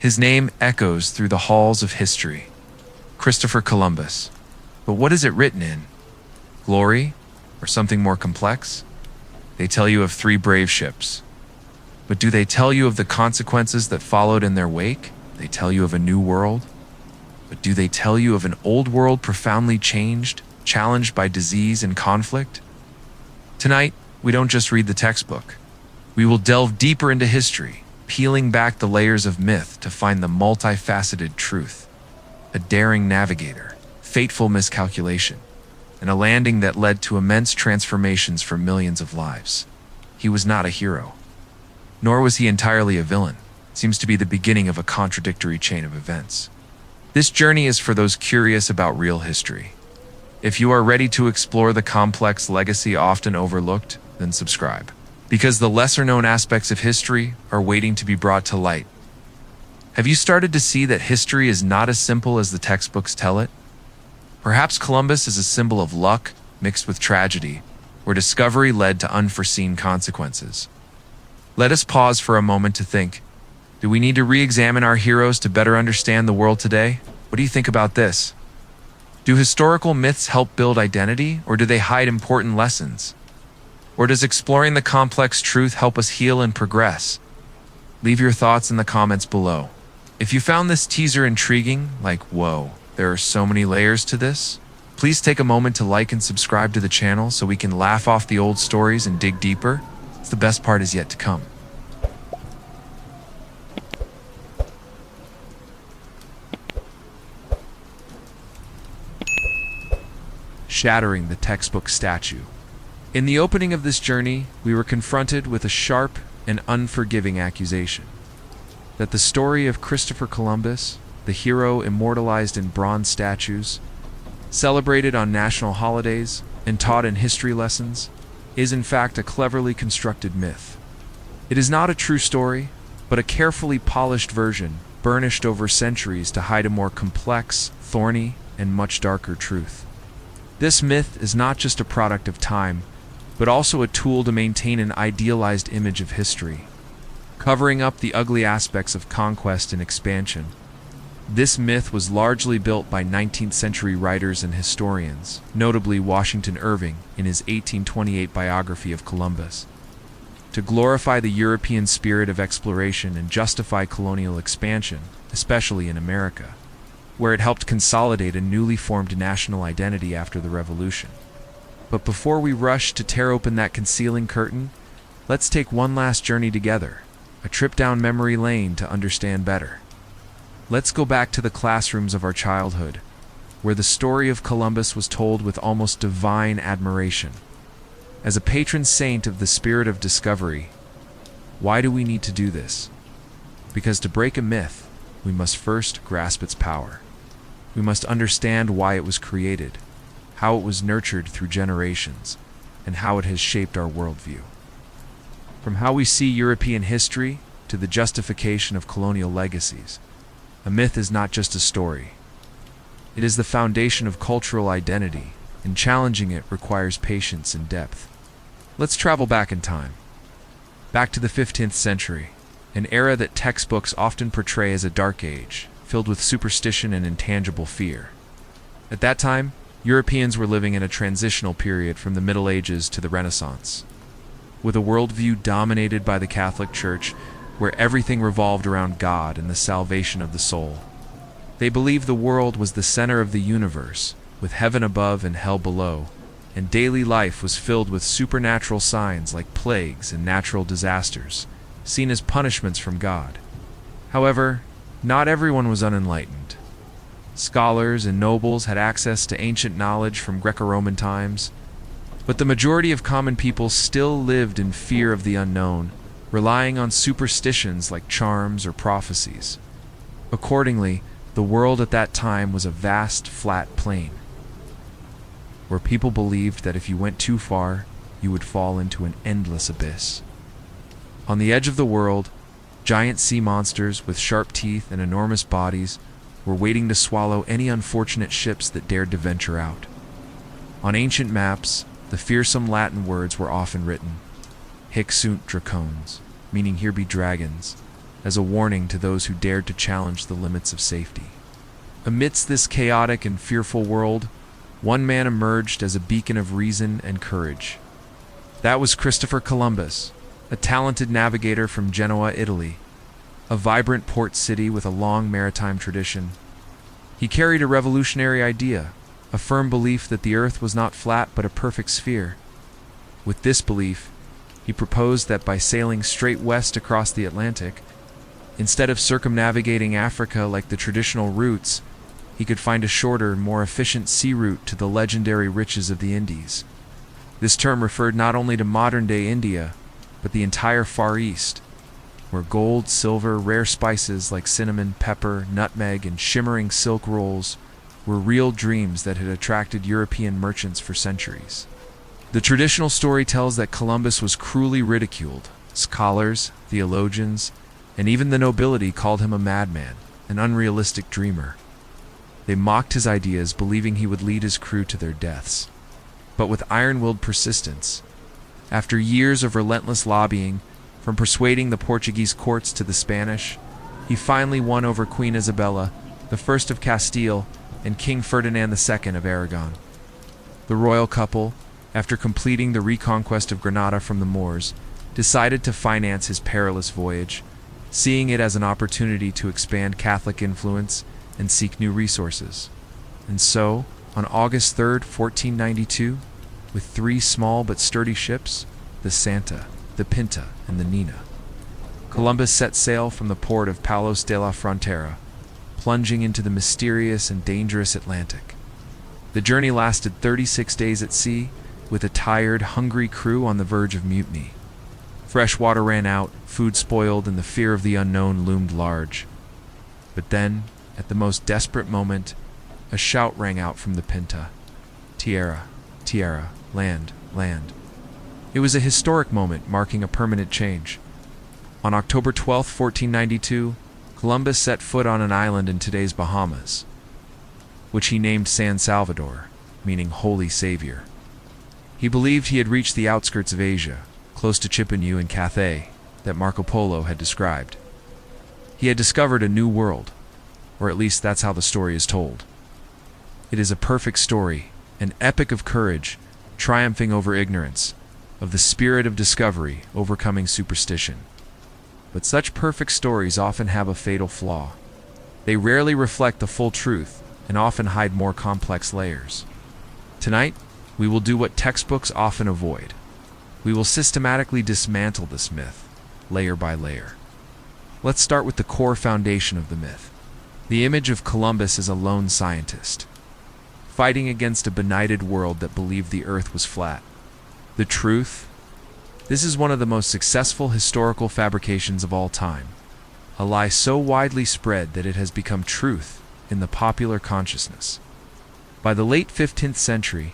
His name echoes through the halls of history. Christopher Columbus. But what is it written in? Glory? Or something more complex? They tell you of 3 brave ships. But do they tell you of the consequences that followed in their wake? They tell you of a new world? But do they tell you of an old world profoundly changed, challenged by disease and conflict? Tonight, we don't just read the textbook. We will delve deeper into history, peeling back the layers of myth to find the multifaceted truth. A daring navigator, fateful miscalculation, and a landing that led to immense transformations for millions of lives. He was not a hero. Nor was he entirely a villain. It seems to be the beginning of a contradictory chain of events. This journey is for those curious about real history. If you are ready to explore the complex legacy often overlooked, then subscribe. Because the lesser-known aspects of history are waiting to be brought to light. Have you started to see that history is not as simple as the textbooks tell it? Perhaps Columbus is a symbol of luck mixed with tragedy, where discovery led to unforeseen consequences. Let us pause for a moment to think. Do we need to re-examine our heroes to better understand the world today? What do you think about this? Do historical myths help build identity, or do they hide important lessons? Or does exploring the complex truth help us heal and progress? Leave your thoughts in the comments below. If you found this teaser intriguing, like whoa, there are so many layers to this, please take a moment to like and subscribe to the channel so we can laugh off the old stories and dig deeper. The best part is yet to come. Shattering the textbook statue. In the opening of this journey, we were confronted with a sharp and unforgiving accusation that the story of Christopher Columbus, the hero immortalized in bronze statues, celebrated on national holidays and taught in history lessons, is in fact a cleverly constructed myth. It is not a true story, but a carefully polished version, burnished over centuries to hide a more complex, thorny, and much darker truth. This myth is not just a product of time, but also a tool to maintain an idealized image of history, covering up the ugly aspects of conquest and expansion. This myth was largely built by 19th century writers and historians, notably Washington Irving in his 1828 biography of Columbus, to glorify the European spirit of exploration and justify colonial expansion, especially in America, where it helped consolidate a newly formed national identity after the Revolution. But before we rush to tear open that concealing curtain, let's take one last journey together, a trip down memory lane to understand better. Let's go back to the classrooms of our childhood, where the story of Columbus was told with almost divine admiration. As a patron saint of the spirit of discovery, why do we need to do this? Because to break a myth, we must first grasp its power. We must understand why it was created, how it was nurtured through generations, and how it has shaped our worldview. From how we see European history to the justification of colonial legacies, a myth is not just a story. It is the foundation of cultural identity, and challenging it requires patience and depth. Let's travel back in time. Back to the 15th century, an era that textbooks often portray as a dark age, filled with superstition and intangible fear. At that time, Europeans were living in a transitional period from the Middle Ages to the Renaissance, with a worldview dominated by the Catholic Church, where everything revolved around God and the salvation of the soul. They believed the world was the center of the universe, with heaven above and hell below, and daily life was filled with supernatural signs like plagues and natural disasters, seen as punishments from God. However, not everyone was unenlightened. Scholars and nobles had access to ancient knowledge from Greco-Roman times, but the majority of common people still lived in fear of the unknown, relying on superstitions like charms or prophecies. Accordingly, the world at that time was a vast, flat plain, where people believed that if you went too far, you would fall into an endless abyss. On the edge of the world, giant sea monsters with sharp teeth and enormous bodies were waiting to swallow any unfortunate ships that dared to venture out. On ancient maps, the fearsome Latin words were often written, Hic sunt dracones, meaning here be dragons, as a warning to those who dared to challenge the limits of safety. Amidst this chaotic and fearful world, one man emerged as a beacon of reason and courage. That was Christopher Columbus, a talented navigator from Genoa, Italy, a vibrant port city with a long maritime tradition. He carried a revolutionary idea, a firm belief that the Earth was not flat but a perfect sphere. With this belief, he proposed that by sailing straight west across the Atlantic, instead of circumnavigating Africa like the traditional routes, he could find a shorter, more efficient sea route to the legendary riches of the Indies. This term referred not only to modern-day India, but the entire Far East, where gold, silver, rare spices like cinnamon, pepper, nutmeg, and shimmering silk rolls were real dreams that had attracted European merchants for centuries. The traditional story tells that Columbus was cruelly ridiculed. Scholars, theologians, and even the nobility called him a madman, an unrealistic dreamer. They mocked his ideas, believing he would lead his crew to their deaths. But with iron-willed persistence, after years of relentless lobbying, from persuading the Portuguese courts to the Spanish, he finally won over Queen Isabella, the First of Castile, and King Ferdinand II of Aragon. The royal couple, after completing the reconquest of Granada from the Moors, decided to finance his perilous voyage, seeing it as an opportunity to expand Catholic influence and seek new resources. And so, on August 3, 1492, with 3 small but sturdy ships, the Santa, the Pinta, and the Nina, Columbus set sail from the port of Palos de la Frontera, plunging into the mysterious and dangerous Atlantic. The journey lasted 36 days at sea, with a tired, hungry crew on the verge of mutiny. Fresh water ran out, food spoiled, and the fear of the unknown loomed large. But then, at the most desperate moment, a shout rang out from the Pinta. Tierra, tierra, land, land. It was a historic moment marking a permanent change. On October 12, 1492, Columbus set foot on an island in today's Bahamas, which he named San Salvador, meaning Holy Savior. He believed he had reached the outskirts of Asia, close to Chipangu and Cathay, that Marco Polo had described. He had discovered a new world, or at least that's how the story is told. It is a perfect story, an epic of courage, triumphing over ignorance, of the spirit of discovery overcoming superstition. But such perfect stories often have a fatal flaw. They rarely reflect the full truth and often hide more complex layers. Tonight, we will do what textbooks often avoid. We will systematically dismantle this myth, layer by layer. Let's start with the core foundation of the myth. The image of Columbus as a lone scientist, fighting against a benighted world that believed the Earth was flat. The truth? This is one of the most successful historical fabrications of all time. A lie so widely spread that it has become truth in the popular consciousness. By the late 15th century,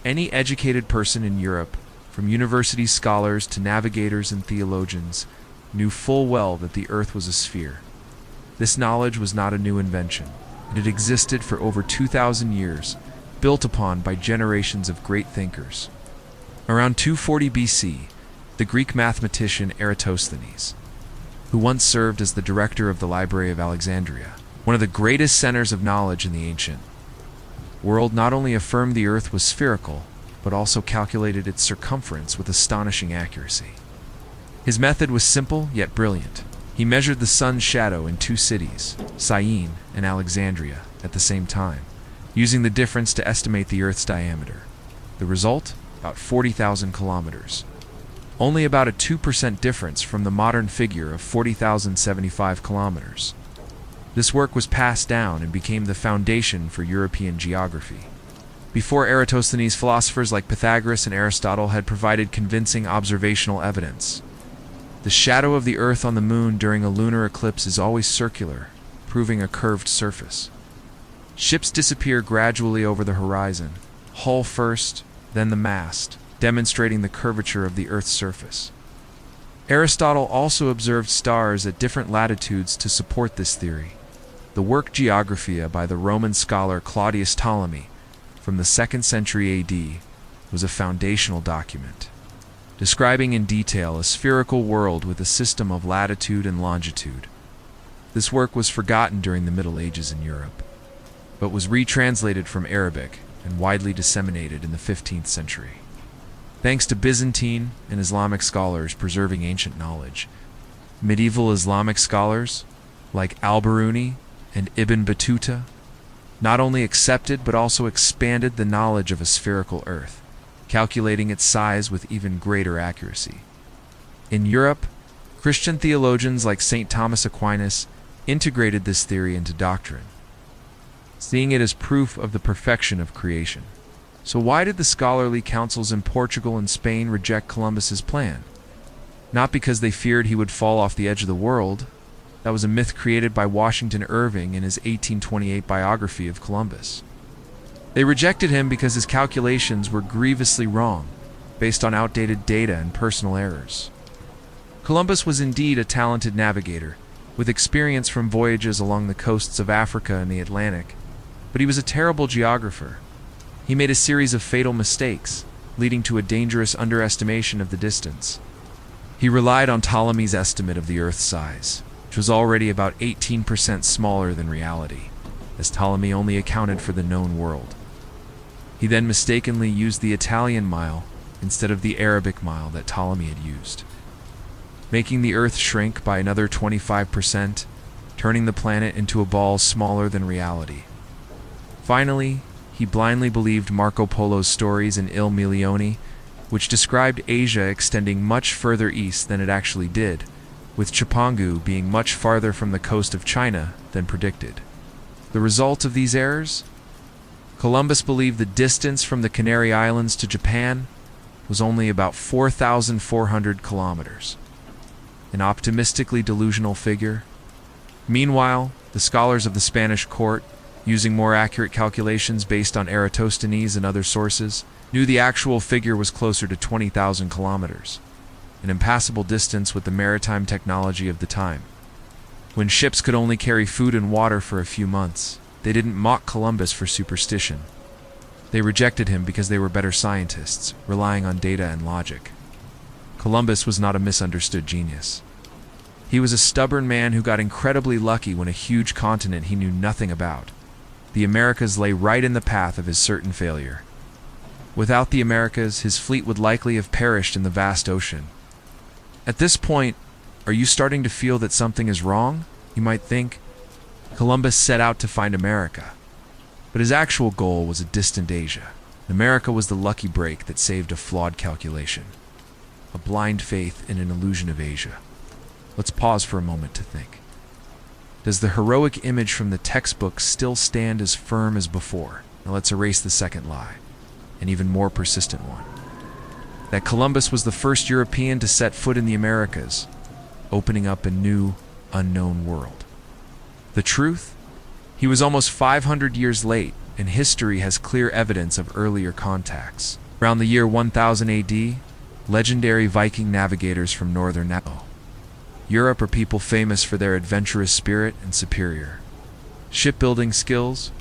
any educated person in Europe, from university scholars to navigators and theologians, knew full well that the Earth was a sphere. This knowledge was not a new invention. It had existed for over 2,000 years, built upon by generations of great thinkers. Around 240 BC, the Greek mathematician Eratosthenes, who once served as the director of the Library of Alexandria, one of the greatest centers of knowledge in the ancient world, not only affirmed the Earth was spherical, but also calculated its circumference with astonishing accuracy. His method was simple yet brilliant. He measured the sun's shadow in 2 cities, Syene and Alexandria, at the same time, using the difference to estimate the Earth's diameter. The result? About 40,000 kilometers. Only about a 2% difference from the modern figure of 40,075 kilometers. This work was passed down and became the foundation for European geography. Before Eratosthenes, philosophers like Pythagoras and Aristotle had provided convincing observational evidence. The shadow of the Earth on the moon during a lunar eclipse is always circular, proving a curved surface. Ships disappear gradually over the horizon, hull first, then the mast, demonstrating the curvature of the Earth's surface. Aristotle also observed stars at different latitudes to support this theory. The work Geographia by the Roman scholar Claudius Ptolemy from the 2nd century AD was a foundational document. describing in detail a spherical world with a system of latitude and longitude. This work was forgotten during the Middle Ages in Europe, but was retranslated from Arabic and widely disseminated in the 15th century. Thanks to Byzantine and Islamic scholars preserving ancient knowledge, medieval Islamic scholars, like Al-Biruni and Ibn Battuta, not only accepted but also expanded the knowledge of a spherical Earth, calculating its size with even greater accuracy. In Europe, Christian theologians like St. Thomas Aquinas integrated this theory into doctrine, seeing it as proof of the perfection of creation. So why did the scholarly councils in Portugal and Spain reject Columbus's plan? Not because they feared he would fall off the edge of the world. That was a myth created by Washington Irving in his 1828 biography of Columbus. They rejected him because his calculations were grievously wrong, based on outdated data and personal errors. Columbus was indeed a talented navigator, with experience from voyages along the coasts of Africa and the Atlantic, but he was a terrible geographer. He made a series of fatal mistakes, leading to a dangerous underestimation of the distance. He relied on Ptolemy's estimate of the Earth's size, which was already about 18% smaller than reality, as Ptolemy only accounted for the known world. He then mistakenly used the Italian mile instead of the Arabic mile that Ptolemy had used, making the Earth shrink by another 25%, turning the planet into a ball smaller than reality. Finally, he blindly believed Marco Polo's stories in Il Milione, which described Asia extending much further east than it actually did, with Chipangu being much farther from the coast of China than predicted. The result of these errors? Columbus believed the distance from the Canary Islands to Japan was only about 4,400 kilometers, an optimistically delusional figure. Meanwhile, the scholars of the Spanish court, using more accurate calculations based on Eratosthenes and other sources, knew the actual figure was closer to 20,000 kilometers, an impassable distance with the maritime technology of the time. When ships could only carry food and water for a few months, they didn't mock Columbus for superstition. They rejected him because they were better scientists, relying on data and logic. Columbus was not a misunderstood genius. He was a stubborn man who got incredibly lucky when a huge continent he knew nothing about, the Americas, lay right in the path of his certain failure. Without the Americas, his fleet would likely have perished in the vast ocean. At this point, are you starting to feel that something is wrong? You might think. Columbus set out to find America, but his actual goal was a distant Asia. America was the lucky break that saved a flawed calculation, a blind faith in an illusion of Asia. Let's pause for a moment to think. Does the heroic image from the textbook still stand as firm as before? Now let's erase the second lie, an even more persistent one. That Columbus was the first European to set foot in the Americas, opening up a new, unknown world. The truth? He was almost 500 years late, and history has clear evidence of earlier contacts. Around the year 1000 AD, legendary Viking navigators from northern Europe are people famous for their adventurous spirit and superior shipbuilding skills,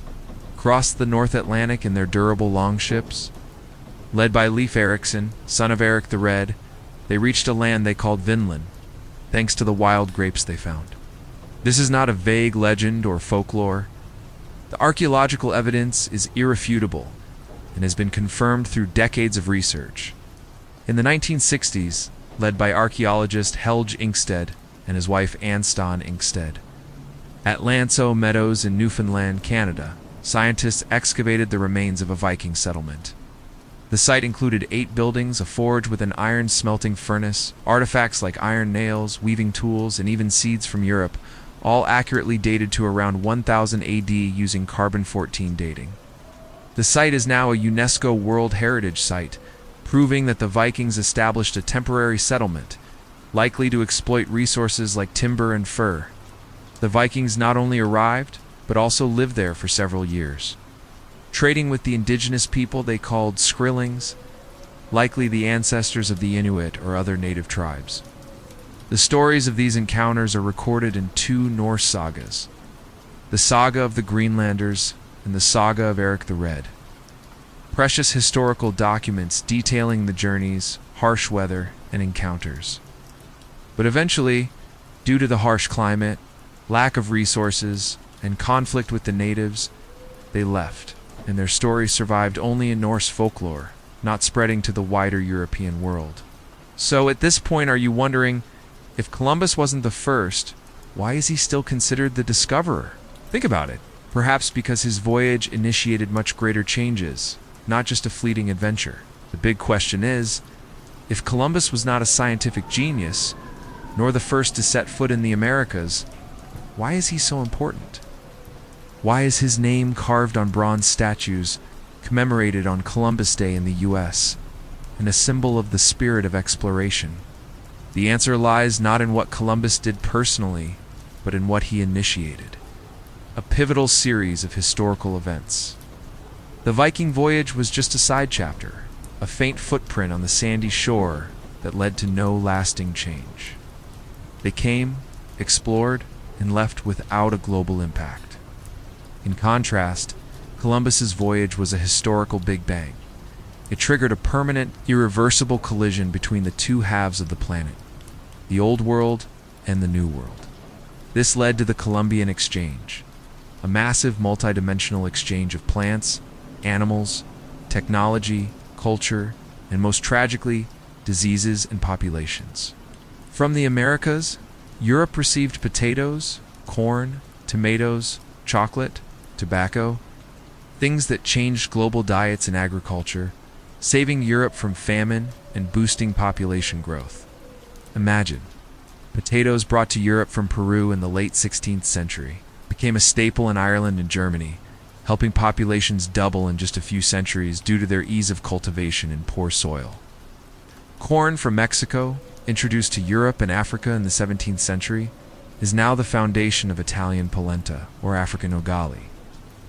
crossed the North Atlantic in their durable longships. Led by Leif Erikson, son of Eric the Red, they reached a land they called Vinland, thanks to the wild grapes they found. This is not a vague legend or folklore. The archaeological evidence is irrefutable and has been confirmed through decades of research. In the 1960s, led by archaeologist Helge Ingstedt and his wife Anston Ingstedt, at Lanceau Meadows in Newfoundland, Canada, scientists excavated the remains of a Viking settlement. The site included 8 buildings, a forge with an iron smelting furnace, artifacts like iron nails, weaving tools, and even seeds from Europe, all accurately dated to around 1000 AD using carbon-14 dating. The site is now a UNESCO World Heritage Site, proving that the Vikings established a temporary settlement, likely to exploit resources like timber and fur. The Vikings not only arrived, but also lived there for several years, trading with the indigenous people they called Skrillings, likely the ancestors of the Inuit or other native tribes. The stories of these encounters are recorded in 2 Norse sagas, the Saga of the Greenlanders and the Saga of Eric the Red. Precious historical documents detailing the journeys, harsh weather, and encounters. But eventually, due to the harsh climate, lack of resources, and conflict with the natives, they left, and their story survived only in Norse folklore, not spreading to the wider European world. So at this point, are you wondering, if Columbus wasn't the first, why is he still considered the discoverer? Think about it. Perhaps because his voyage initiated much greater changes, not just a fleeting adventure. The big question is, if Columbus was not a scientific genius, nor the first to set foot in the Americas, why is he so important? Why is his name carved on bronze statues commemorated on Columbus Day in the US, and a symbol of the spirit of exploration? The answer lies not in what Columbus did personally, but in what he initiated. A pivotal series of historical events. The Viking voyage was just a side chapter, a faint footprint on the sandy shore that led to no lasting change. They came, explored, and left without a global impact. In contrast, Columbus's voyage was a historical Big Bang. It triggered a permanent, irreversible collision between the two halves of the planet, the Old World and the New World. This led to the Columbian Exchange, a massive multidimensional exchange of plants, animals, technology, culture, and most tragically, diseases and populations. From the Americas, Europe received potatoes, corn, tomatoes, chocolate, tobacco, things that changed global diets and agriculture, saving Europe from famine and boosting population growth. Imagine, potatoes brought to Europe from Peru in the late 16th century became a staple in Ireland and Germany, helping populations double in just a few centuries due to their ease of cultivation in poor soil. Corn from Mexico, introduced to Europe and Africa in the 17th century, is now the foundation of Italian polenta, or African ugali.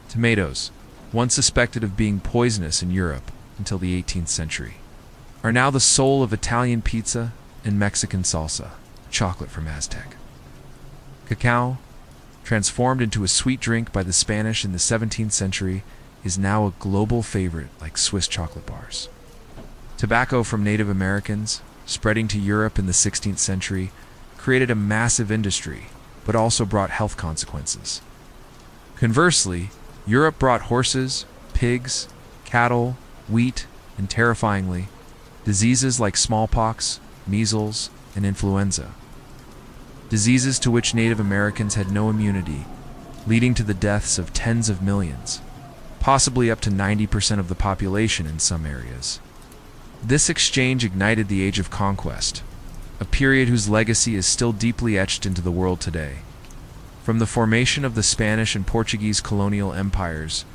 Tomatoes, once suspected of being poisonous in Europe until the 18th century, are now the soul of Italian pizza and Mexican salsa, chocolate from Aztec. Cacao, transformed into a sweet drink by the Spanish in the 17th century, is now a global favorite like Swiss chocolate bars. Tobacco from Native Americans, spreading to Europe in the 16th century, created a massive industry, but also brought health consequences. Conversely, Europe brought horses, pigs, cattle, wheat, and terrifyingly, diseases like smallpox, measles, and influenza. Diseases to which Native Americans had no immunity, leading to the deaths of tens of millions, possibly up to 90% of the population in some areas. This exchange ignited the Age of Conquest, a period whose legacy is still deeply etched into the world today. From the formation of the Spanish and Portuguese colonial empires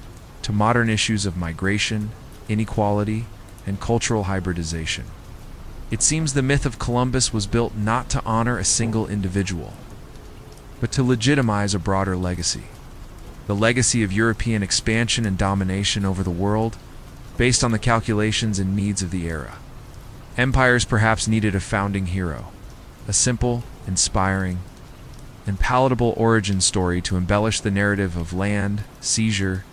to modern issues of migration, inequality, and cultural hybridization. It seems the myth of Columbus was built not to honor a single individual, but to legitimize a broader legacy. The legacy of European expansion and domination over the world, based on the calculations and needs of the era. Empires perhaps needed a founding hero, a simple, inspiring, and palatable origin story to embellish the narrative of land, seizure,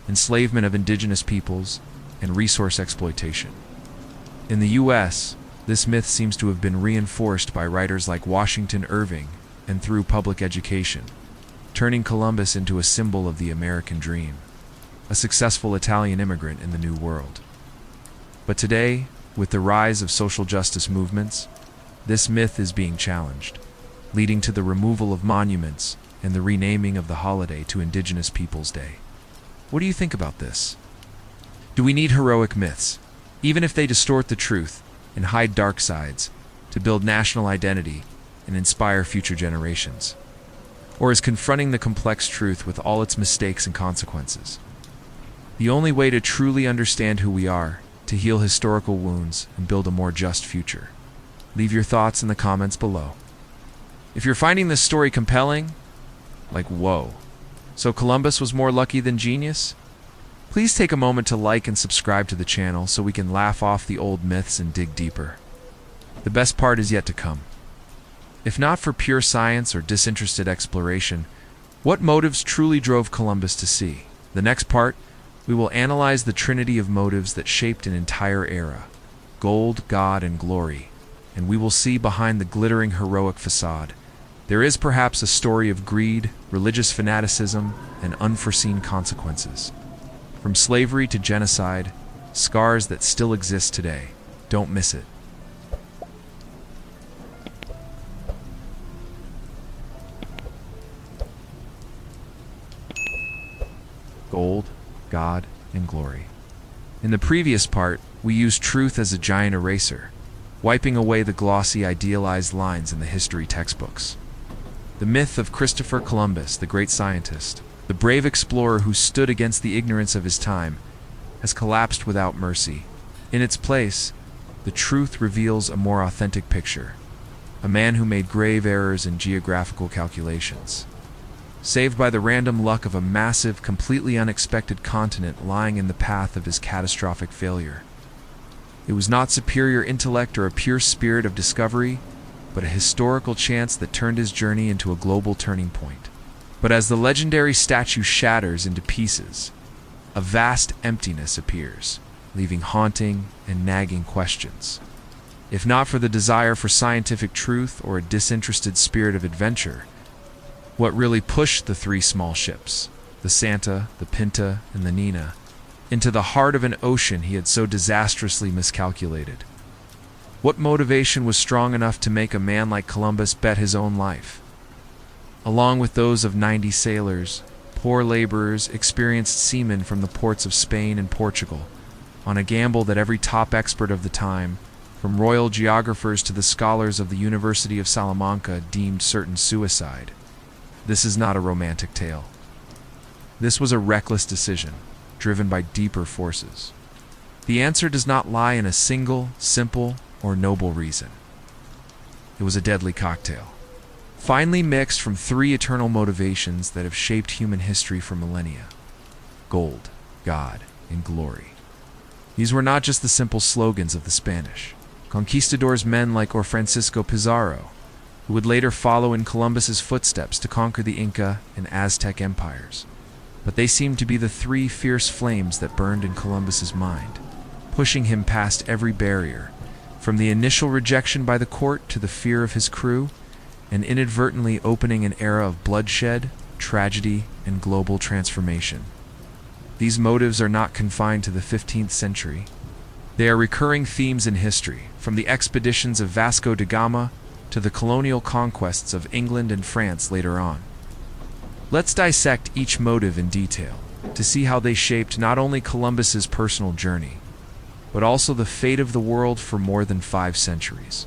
enslavement of indigenous peoples, and resource exploitation. In the U.S., this myth seems to have been reinforced by writers like Washington Irving and through public education, turning Columbus into a symbol of the American dream, a successful Italian immigrant in the New World. But today, with the rise of social justice movements, this myth is being challenged, leading to the removal of monuments and the renaming of the holiday to Indigenous Peoples Day. What do you think about this? Do we need heroic myths, even if they distort the truth and hide dark sides, to build national identity and inspire future generations? Or is confronting the complex truth with all its mistakes and consequences the only way to truly understand who we are, to heal historical wounds, and build a more just future? Leave your thoughts in the comments below. If you're finding this story compelling, like whoa, so Columbus was more lucky than genius? Please take a moment to like and subscribe to the channel so we can laugh off the old myths and dig deeper. The best part is yet to come. If not for pure science or disinterested exploration, what motives truly drove Columbus to sea? The next part, we will analyze the trinity of motives that shaped an entire era: gold, God, and glory, and we will see behind the glittering heroic facade there is perhaps a story of greed, religious fanaticism, and unforeseen consequences. From slavery to genocide, scars that still exist today. Don't miss it. Gold, God, and glory. In the previous part, we used truth as a giant eraser, wiping away the glossy, idealized lines in the history textbooks. The myth of Christopher Columbus, the great scientist, the brave explorer who stood against the ignorance of his time, has collapsed without mercy. In its place, the truth reveals a more authentic picture. A man who made grave errors in geographical calculations, saved by the random luck of a massive, completely unexpected continent lying in the path of his catastrophic failure. It was not superior intellect or a pure spirit of discovery, but a historical chance that turned his journey into a global turning point. But as the legendary statue shatters into pieces, a vast emptiness appears, leaving haunting and nagging questions. If not for the desire for scientific truth or a disinterested spirit of adventure, what really pushed the three small ships, the Santa, the Pinta, and the Nina, into the heart of an ocean he had so disastrously miscalculated? What motivation was strong enough to make a man like Columbus bet his own life? Along with those of 90 sailors, poor laborers, experienced seamen from the ports of Spain and Portugal, on a gamble that every top expert of the time, from royal geographers to the scholars of the University of Salamanca, deemed certain suicide. This is not a romantic tale. This was a reckless decision, driven by deeper forces. The answer does not lie in a single, simple, or noble reason. It was a deadly cocktail, finely mixed from three eternal motivations that have shaped human history for millennia: gold, God, and glory. These were not just the simple slogans of the Spanish conquistadors, men like Francisco Pizarro, who would later follow in Columbus's footsteps to conquer the Inca and Aztec empires, but they seemed to be the three fierce flames that burned in Columbus's mind, pushing him past every barrier, from the initial rejection by the court to the fear of his crew, and inadvertently opening an era of bloodshed, tragedy, and global transformation. These motives are not confined to the 15th century. They are recurring themes in history, from the expeditions of Vasco da Gama to the colonial conquests of England and France later on. Let's dissect each motive in detail to see how they shaped not only Columbus's personal journey, but also the fate of the world for more than 5 centuries.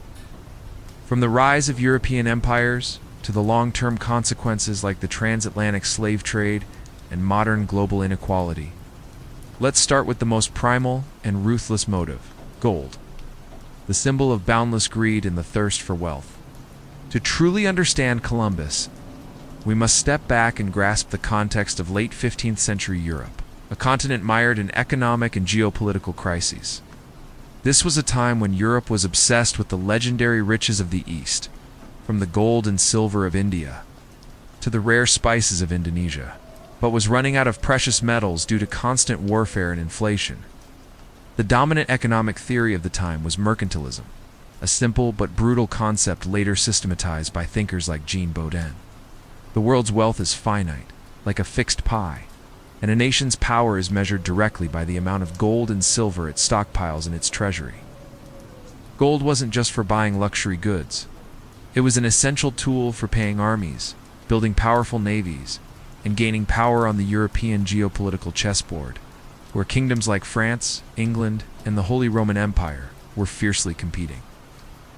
From the rise of European empires to the long-term consequences like the transatlantic slave trade and modern global inequality. Let's start with the most primal and ruthless motive: gold, the symbol of boundless greed and the thirst for wealth. To truly understand Columbus, we must step back and grasp the context of late 15th century Europe, a continent mired in economic and geopolitical crises. This was a time when Europe was obsessed with the legendary riches of the East, from the gold and silver of India to the rare spices of Indonesia, but was running out of precious metals due to constant warfare and inflation. The dominant economic theory of the time was mercantilism, a simple but brutal concept later systematized by thinkers like Jean Bodin. The world's wealth is finite, like a fixed pie, and a nation's power is measured directly by the amount of gold and silver it stockpiles in its treasury. Gold wasn't just for buying luxury goods. It was an essential tool for paying armies, building powerful navies, and gaining power on the European geopolitical chessboard, where kingdoms like France, England, and the Holy Roman Empire were fiercely competing.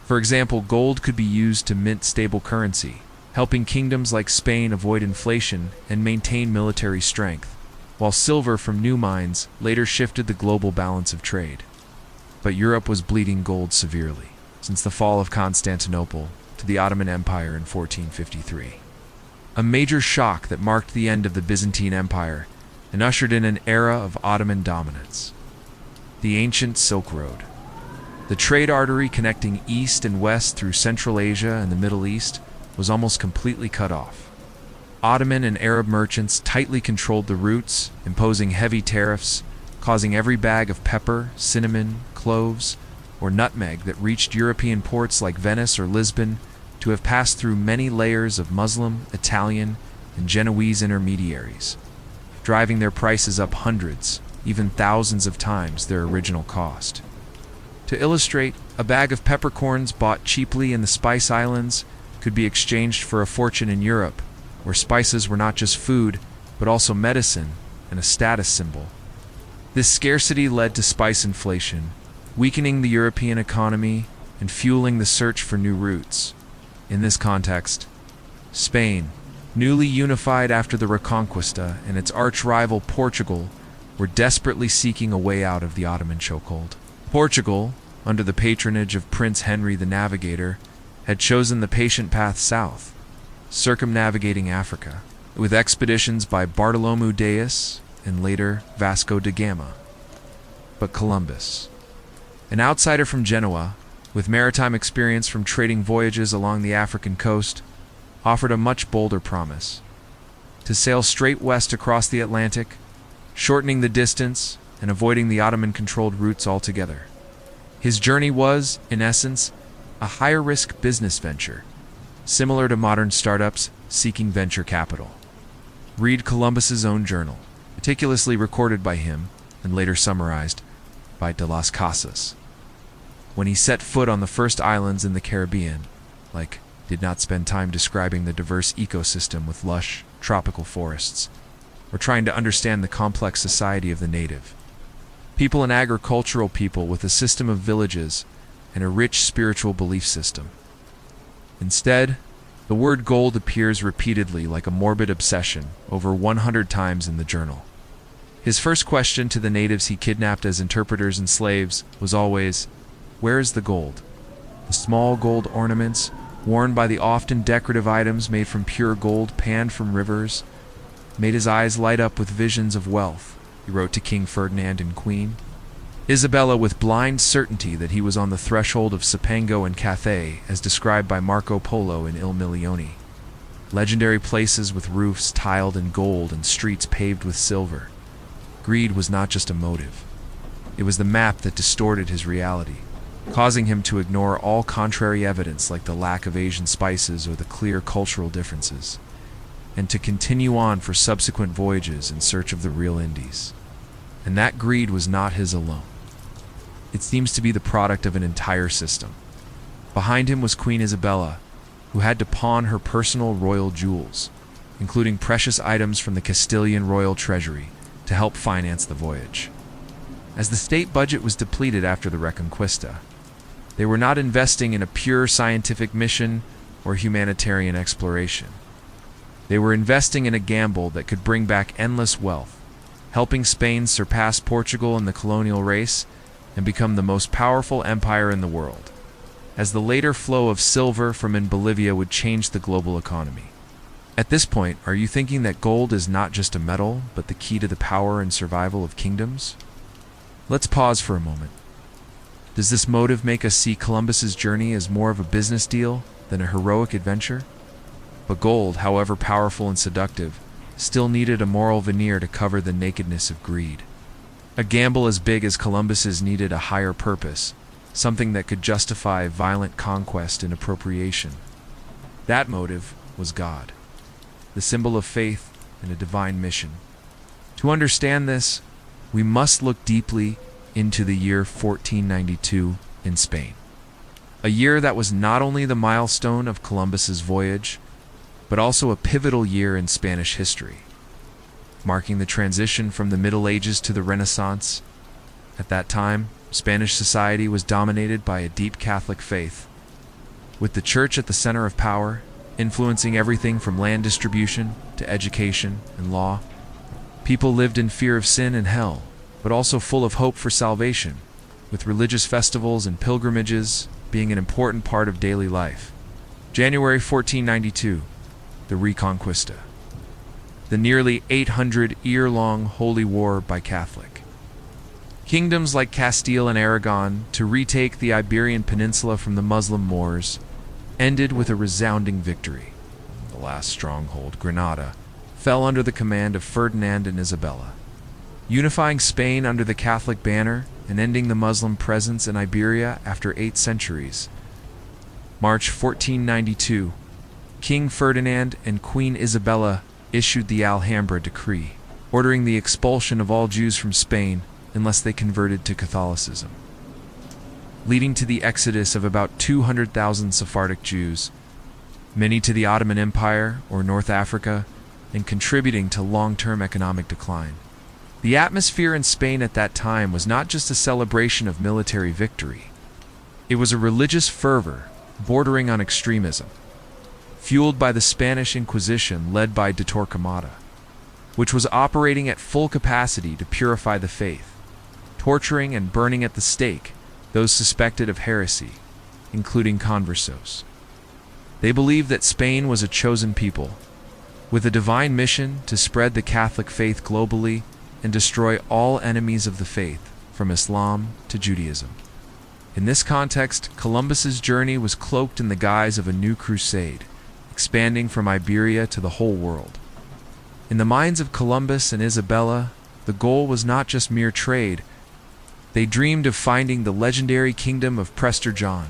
For example, gold could be used to mint stable currency, helping kingdoms like Spain avoid inflation and maintain military strength, while silver from new mines later shifted the global balance of trade. But Europe was bleeding gold severely, since the fall of Constantinople to the Ottoman Empire in 1453. A major shock that marked the end of the Byzantine Empire and ushered in an era of Ottoman dominance. The ancient Silk Road, the trade artery connecting east and west through Central Asia and the Middle East, was almost completely cut off. Ottoman and Arab merchants tightly controlled the routes, imposing heavy tariffs, causing every bag of pepper, cinnamon, cloves, or nutmeg that reached European ports like Venice or Lisbon to have passed through many layers of Muslim, Italian, and Genoese intermediaries, driving their prices up hundreds, even thousands of times their original cost. To illustrate, a bag of peppercorns bought cheaply in the Spice Islands could be exchanged for a fortune in Europe, where spices were not just food, but also medicine and a status symbol. This scarcity led to spice inflation, weakening the European economy and fueling the search for new routes. In this context, Spain, newly unified after the Reconquista, and its arch-rival Portugal were desperately seeking a way out of the Ottoman chokehold. Portugal, under the patronage of Prince Henry the Navigator, had chosen the patient path south, circumnavigating Africa, with expeditions by Bartolomeu Dias and later Vasco da Gama. But Columbus, an outsider from Genoa, with maritime experience from trading voyages along the African coast, offered a much bolder promise: to sail straight west across the Atlantic, shortening the distance and avoiding the Ottoman-controlled routes altogether. His journey was, in essence, a higher-risk business venture, similar to modern startups seeking venture capital. Read Columbus's own journal, meticulously recorded by him and later summarized by de las Casas. When he set foot on the first islands in the Caribbean, did not spend time describing the diverse ecosystem with lush, tropical forests, or trying to understand the complex society of the native. People and agricultural people with a system of villages and a rich spiritual belief system. Instead, the word gold appears repeatedly like a morbid obsession over 100 times in the journal. His first question to the natives he kidnapped as interpreters and slaves was always, "Where is the gold?" The small gold ornaments, worn by the often decorative items made from pure gold panned from rivers, made his eyes light up with visions of wealth, he wrote to King Ferdinand and Queen Isabella with blind certainty that he was on the threshold of Cipango and Cathay, as described by Marco Polo in Il Milione. Legendary places with roofs tiled in gold and streets paved with silver. Greed was not just a motive. It was the map that distorted his reality, causing him to ignore all contrary evidence like the lack of Asian spices or the clear cultural differences, and to continue on for subsequent voyages in search of the real Indies. And that greed was not his alone. It seems to be the product of an entire system. Behind him was Queen Isabella, who had to pawn her personal royal jewels, including precious items from the Castilian royal treasury, to help finance the voyage. As the state budget was depleted after the Reconquista, they were not investing in a pure scientific mission or humanitarian exploration. They were investing in a gamble that could bring back endless wealth, helping Spain surpass Portugal in the colonial race and become the most powerful empire in the world, as the later flow of silver from in Bolivia would change the global economy. At this point, are you thinking that gold is not just a metal, but the key to the power and survival of kingdoms? Let's pause for a moment. Does this motive make us see Columbus's journey as more of a business deal than a heroic adventure? But gold, however powerful and seductive, still needed a moral veneer to cover the nakedness of greed. A gamble as big as Columbus's needed a higher purpose, something that could justify violent conquest and appropriation. That motive was God, the symbol of faith and a divine mission. To understand this, we must look deeply into the year 1492 in Spain. A year that was not only the milestone of Columbus's voyage, but also a pivotal year in Spanish history, marking the transition from the Middle Ages to the Renaissance. At that time, Spanish society was dominated by a deep Catholic faith, with the church at the center of power, influencing everything from land distribution to education and law. People lived in fear of sin and hell, but also full of hope for salvation, with religious festivals and pilgrimages being an important part of daily life. January 1492, the Reconquista, the nearly 800-year-long holy war by Catholic kingdoms like Castile and Aragon to retake the Iberian Peninsula from the Muslim Moors, ended with a resounding victory. The last stronghold, Granada, fell under the command of Ferdinand and Isabella, unifying Spain under the Catholic banner and ending the Muslim presence in Iberia after 8 centuries. March 1492, King Ferdinand and Queen Isabella issued the Alhambra Decree, ordering the expulsion of all Jews from Spain unless they converted to Catholicism, leading to the exodus of about 200,000 Sephardic Jews, many to the Ottoman Empire or North Africa, and contributing to long-term economic decline. The atmosphere in Spain at that time was not just a celebration of military victory. It was a religious fervor bordering on extremism, fueled by the Spanish Inquisition led by de Torquemada, which was operating at full capacity to purify the faith, torturing and burning at the stake those suspected of heresy, including conversos. They believed that Spain was a chosen people, with a divine mission to spread the Catholic faith globally and destroy all enemies of the faith, from Islam to Judaism. In this context, Columbus's journey was cloaked in the guise of a new crusade, expanding from Iberia to the whole world. In the minds of Columbus and Isabella, the goal was not just mere trade. They dreamed of finding the legendary kingdom of Prester John,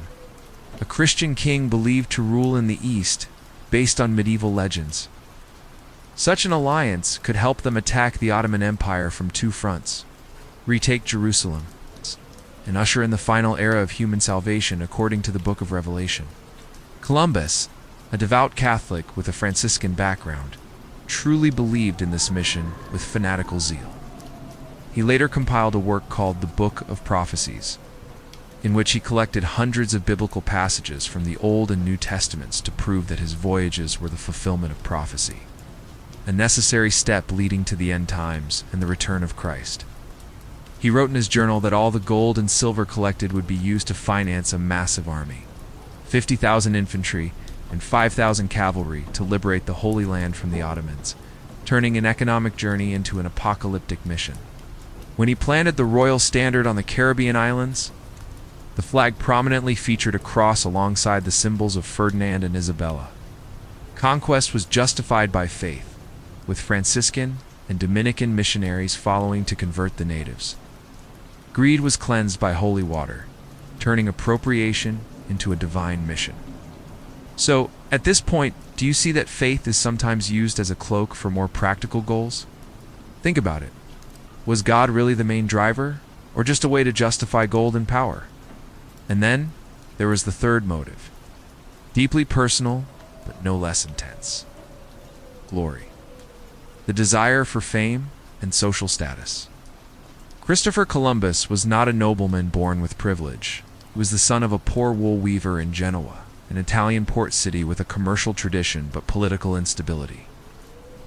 a Christian king believed to rule in the East, based on medieval legends. Such an alliance could help them attack the Ottoman Empire from 2 fronts, retake Jerusalem, and usher in the final era of human salvation according to the Book of Revelation. Columbus, a devout Catholic with a Franciscan background, truly believed in this mission with fanatical zeal. He later compiled a work called the Book of Prophecies, in which he collected hundreds of biblical passages from the Old and New Testaments to prove that his voyages were the fulfillment of prophecy, a necessary step leading to the end times and the return of Christ. He wrote in his journal that all the gold and silver collected would be used to finance a massive army, 50,000 infantry, and 5,000 cavalry to liberate the Holy Land from the Ottomans, turning an economic journey into an apocalyptic mission. When he planted the royal standard on the Caribbean islands, the flag prominently featured a cross alongside the symbols of Ferdinand and Isabella. Conquest was justified by faith, with Franciscan and Dominican missionaries following to convert the natives. Greed was cleansed by holy water, turning appropriation into a divine mission. So, at this point, do you see that faith is sometimes used as a cloak for more practical goals? Think about it. Was God really the main driver, or just a way to justify gold and power? And then, there was the third motive, deeply personal, but no less intense: glory. The desire for fame and social status. Christopher Columbus was not a nobleman born with privilege. He was the son of a poor wool weaver in Genoa, an Italian port city with a commercial tradition but political instability.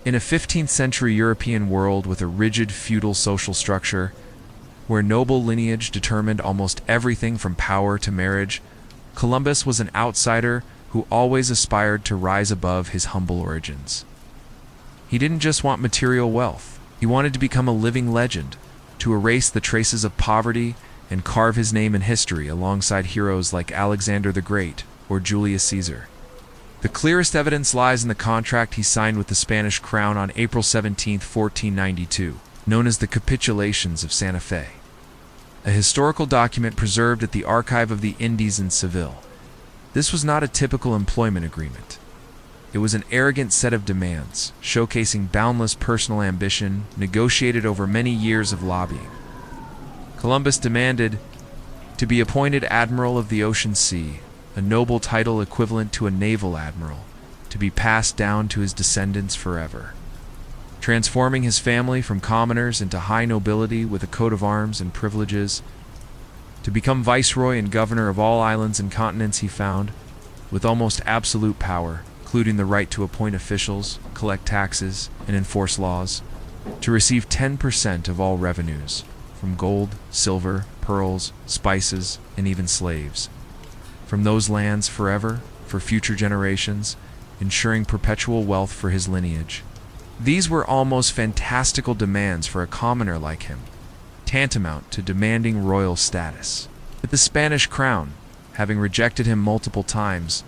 In a 15th century European world with a rigid feudal social structure, where noble lineage determined almost everything from power to marriage, Columbus was an outsider who always aspired to rise above his humble origins. He didn't just want material wealth. He wanted to become a living legend, to erase the traces of poverty and carve his name in history alongside heroes like Alexander the Great or Julius Caesar. The clearest evidence lies in the contract he signed with the Spanish crown on April 17, 1492, known as the Capitulations of Santa Fe, a historical document preserved at the Archive of the Indies in Seville. This was not a typical employment agreement. It was an arrogant set of demands, showcasing boundless personal ambition, negotiated over many years of lobbying. Columbus demanded to be appointed Admiral of the Ocean Sea, a noble title equivalent to a naval admiral, to be passed down to his descendants forever, transforming his family from commoners into high nobility with a coat of arms and privileges, to become viceroy and governor of all islands and continents he found, with almost absolute power, including the right to appoint officials, collect taxes, and enforce laws, to receive 10% of all revenues, from gold, silver, pearls, spices, and even slaves, from those lands forever, for future generations, ensuring perpetual wealth for his lineage. These were almost fantastical demands for a commoner like him, tantamount to demanding royal status. But the Spanish crown, having rejected him multiple times,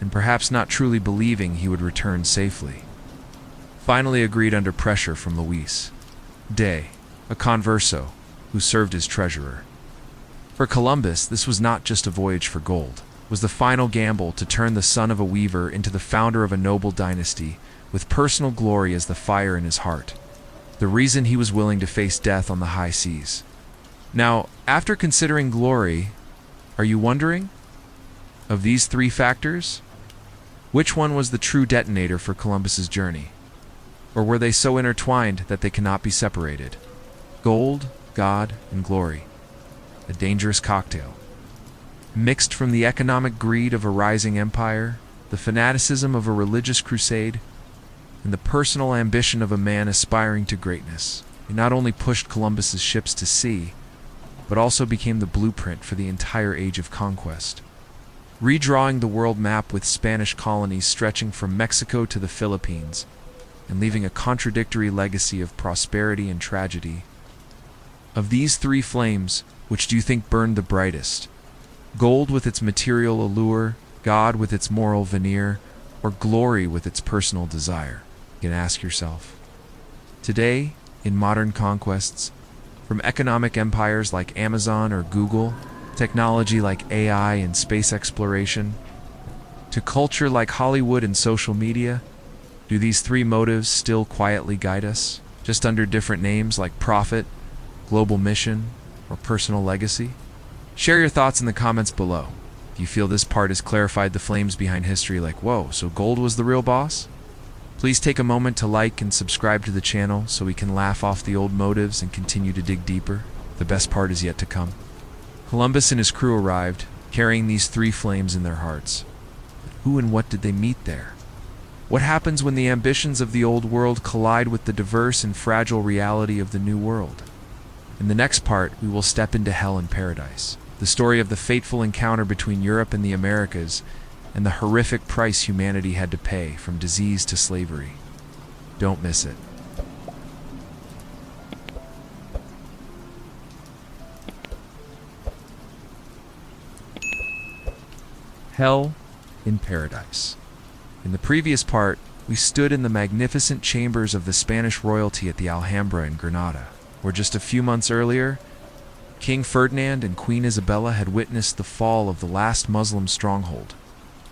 and perhaps not truly believing he would return safely, finally agreed under pressure from Luis de, a converso, who served as treasurer. For Columbus, this was not just a voyage for gold. It was the final gamble to turn the son of a weaver into the founder of a noble dynasty, with personal glory as the fire in his heart. The reason he was willing to face death on the high seas. Now, after considering glory, are you wondering? Of these three factors, which one was the true detonator for Columbus's journey? Or were they so intertwined that they cannot be separated? Gold, God, and glory. A dangerous cocktail. Mixed from the economic greed of a rising empire, the fanaticism of a religious crusade, and the personal ambition of a man aspiring to greatness. It not only pushed Columbus's ships to sea, but also became the blueprint for the entire age of conquest. Redrawing the world map with Spanish colonies stretching from Mexico to the Philippines, and leaving a contradictory legacy of prosperity and tragedy. Of these three flames, which do you think burned the brightest? Gold with its material allure, God with its moral veneer, or glory with its personal desire? You can ask yourself. Today, in modern conquests, from economic empires like Amazon or Google, technology like AI and space exploration, to culture like Hollywood and social media, do these three motives still quietly guide us, just under different names like profit, global mission, or personal legacy? Share your thoughts in the comments below. If you feel this part has clarified the flames behind history, like, whoa, so gold was the real boss? Please take a moment to like and subscribe to the channel so we can laugh off the old motives and continue to dig deeper. The best part is yet to come. Columbus and his crew arrived, carrying these three flames in their hearts. But who and what did they meet there? What happens when the ambitions of the old world collide with the diverse and fragile reality of the new world? In the next part, we will step into hell and paradise, the story of the fateful encounter between Europe and the Americas, and the horrific price humanity had to pay, from disease to slavery. Don't miss it. Hell in paradise. In the previous part, we stood in the magnificent chambers of the Spanish royalty at the Alhambra in Granada, where just a few months earlier, King Ferdinand and Queen Isabella had witnessed the fall of the last Muslim stronghold,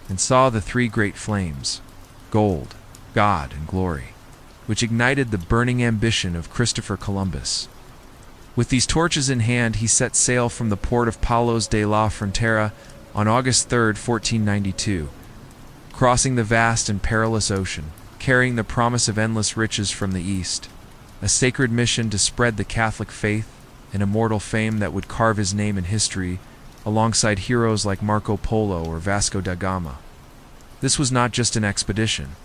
and saw the three great flames, gold, God, and glory, which ignited the burning ambition of Christopher Columbus. With these torches in hand, he set sail from the port of Palos de la Frontera on August 3, 1492, crossing the vast and perilous ocean, carrying the promise of endless riches from the east, a sacred mission to spread the Catholic faith, an immortal fame that would carve his name in history alongside heroes like Marco Polo or Vasco da Gama. This was not just an expedition.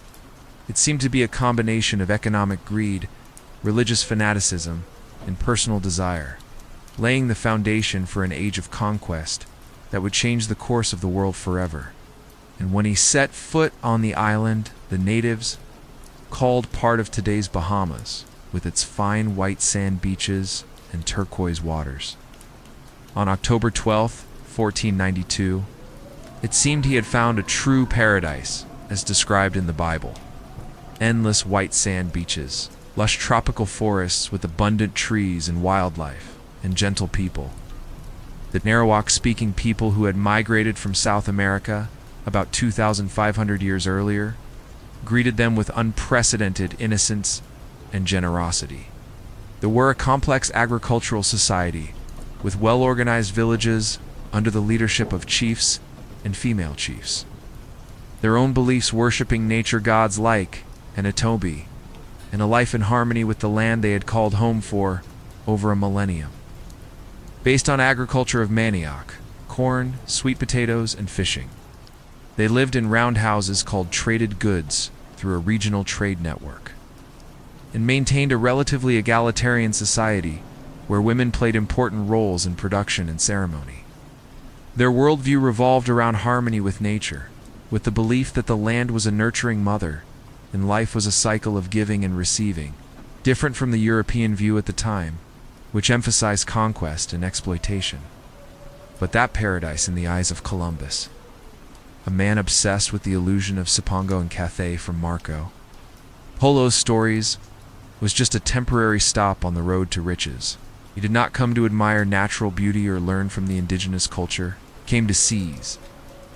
It seemed to be a combination of economic greed, religious fanaticism, and personal desire, laying the foundation for an age of conquest that would change the course of the world forever. And when he set foot on the island, the natives, called part of today's Bahamas, with its fine white sand beaches and turquoise waters. On October 12, 1492, it seemed he had found a true paradise, as described in the Bible. Endless white sand beaches, lush tropical forests with abundant trees and wildlife, and gentle people. The Arawak-speaking people who had migrated from South America about 2,500 years earlier greeted them with unprecedented innocence and generosity. They were a complex agricultural society, with well-organized villages under the leadership of chiefs and female chiefs. Their own beliefs worshipping nature gods like Anatobi, and a life in harmony with the land they had called home for over a millennium. Based on agriculture of manioc, corn, sweet potatoes, and fishing. They lived in round houses called traded goods through a regional trade network, and maintained a relatively egalitarian society where women played important roles in production and ceremony. Their worldview revolved around harmony with nature, with the belief that the land was a nurturing mother, and life was a cycle of giving and receiving, different from the European view at the time, which emphasized conquest and exploitation. But that paradise in the eyes of Columbus, a man obsessed with the illusion of Cipango and Cathay from Marco Polo's stories, was just a temporary stop on the road to riches. He did not come to admire natural beauty or learn from the indigenous culture. He came to seize,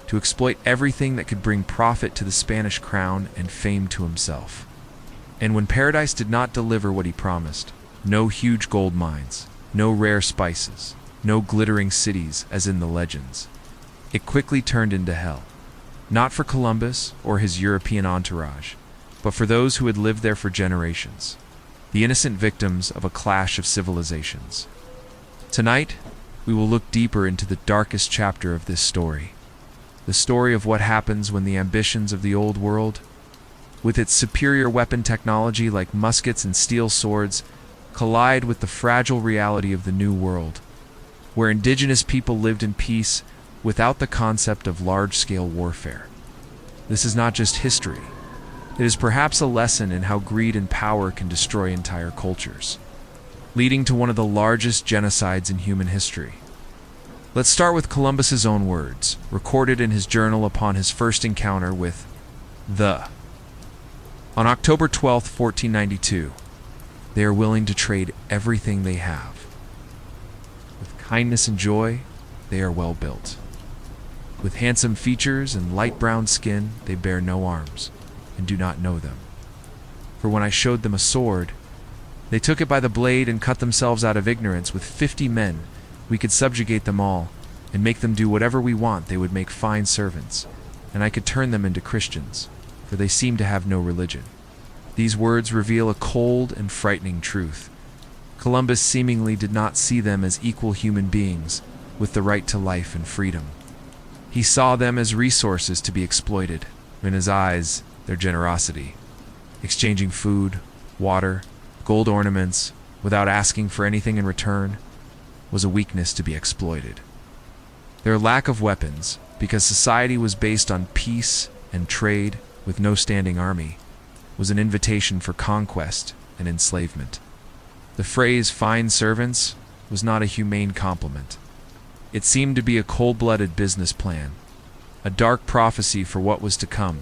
to exploit everything that could bring profit to the Spanish crown and fame to himself. And when paradise did not deliver what he promised, no huge gold mines, no rare spices, no glittering cities as in the legends, it quickly turned into hell. Not for Columbus or his European entourage, but for those who had lived there for generations, the innocent victims of a clash of civilizations. Tonight, we will look deeper into the darkest chapter of this story, the story of what happens when the ambitions of the old world, with its superior weapon technology like muskets and steel swords, collide with the fragile reality of the New World, where indigenous people lived in peace without the concept of large-scale warfare. This is not just history. It is perhaps a lesson in how greed and power can destroy entire cultures, leading to one of the largest genocides in human history. Let's start with Columbus's own words, recorded in his journal upon his first encounter with the. On October 12, 1492, they are willing to trade everything they have. With kindness and joy, they are well built. With handsome features and light brown skin, they bear no arms, and do not know them. For when I showed them a sword, they took it by the blade and cut themselves out of ignorance. With 50 men, we could subjugate them all, and make them do whatever we want. They would make fine servants, and I could turn them into Christians, for they seem to have no religion. These words reveal a cold and frightening truth. Columbus seemingly did not see them as equal human beings with the right to life and freedom. He saw them as resources to be exploited. In his eyes, their generosity, exchanging food, water, gold ornaments, without asking for anything in return, was a weakness to be exploited. Their lack of weapons, because society was based on peace and trade with no standing army, was an invitation for conquest and enslavement. The phrase "fine servants" was not a humane compliment. It seemed to be a cold-blooded business plan, a dark prophecy for what was to come,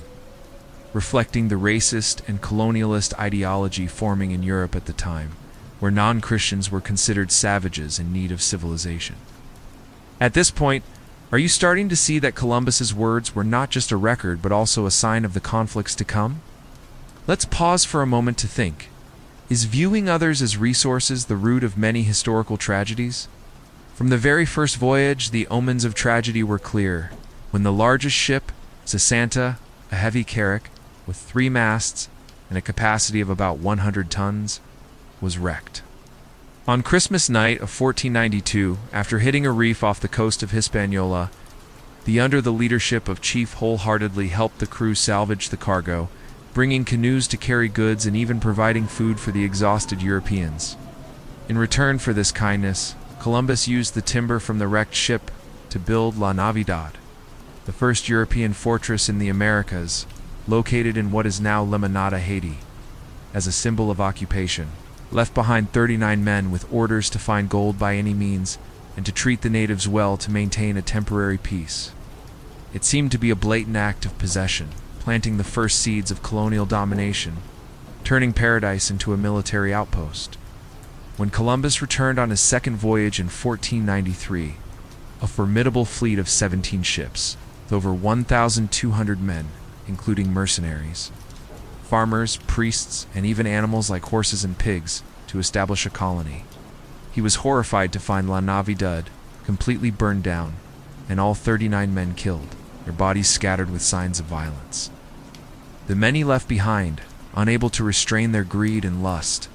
reflecting the racist and colonialist ideology forming in Europe at the time, where non-Christians were considered savages in need of civilization. At this point, are you starting to see that Columbus's words were not just a record but also a sign of the conflicts to come? Let's pause for a moment to think. Is viewing others as resources the root of many historical tragedies? From the very first voyage, the omens of tragedy were clear. When the largest ship, Sesanta, a heavy carrack with 3 masts and a capacity of about 100 tons, was wrecked. On Christmas night of 1492, after hitting a reef off the coast of Hispaniola, under the leadership of Chief Wholeheartedly helped the crew salvage the cargo, bringing canoes to carry goods and even providing food for the exhausted Europeans. In return for this kindness, Columbus used the timber from the wrecked ship to build La Navidad, the first European fortress in the Americas, located in what is now Limonada, Haiti. As a symbol of occupation, left behind 39 men with orders to find gold by any means and to treat the natives well to maintain a temporary peace. It seemed to be a blatant act of possession, planting the first seeds of colonial domination, turning paradise into a military outpost. When Columbus returned on his second voyage in 1493, a formidable fleet of 17 ships, with over 1,200 men, including mercenaries, farmers, priests, and even animals like horses and pigs, to establish a colony. He was horrified to find La Navidad completely burned down, and all 39 men killed, their bodies scattered with signs of violence. The many left behind, unable to restrain their greed and lust,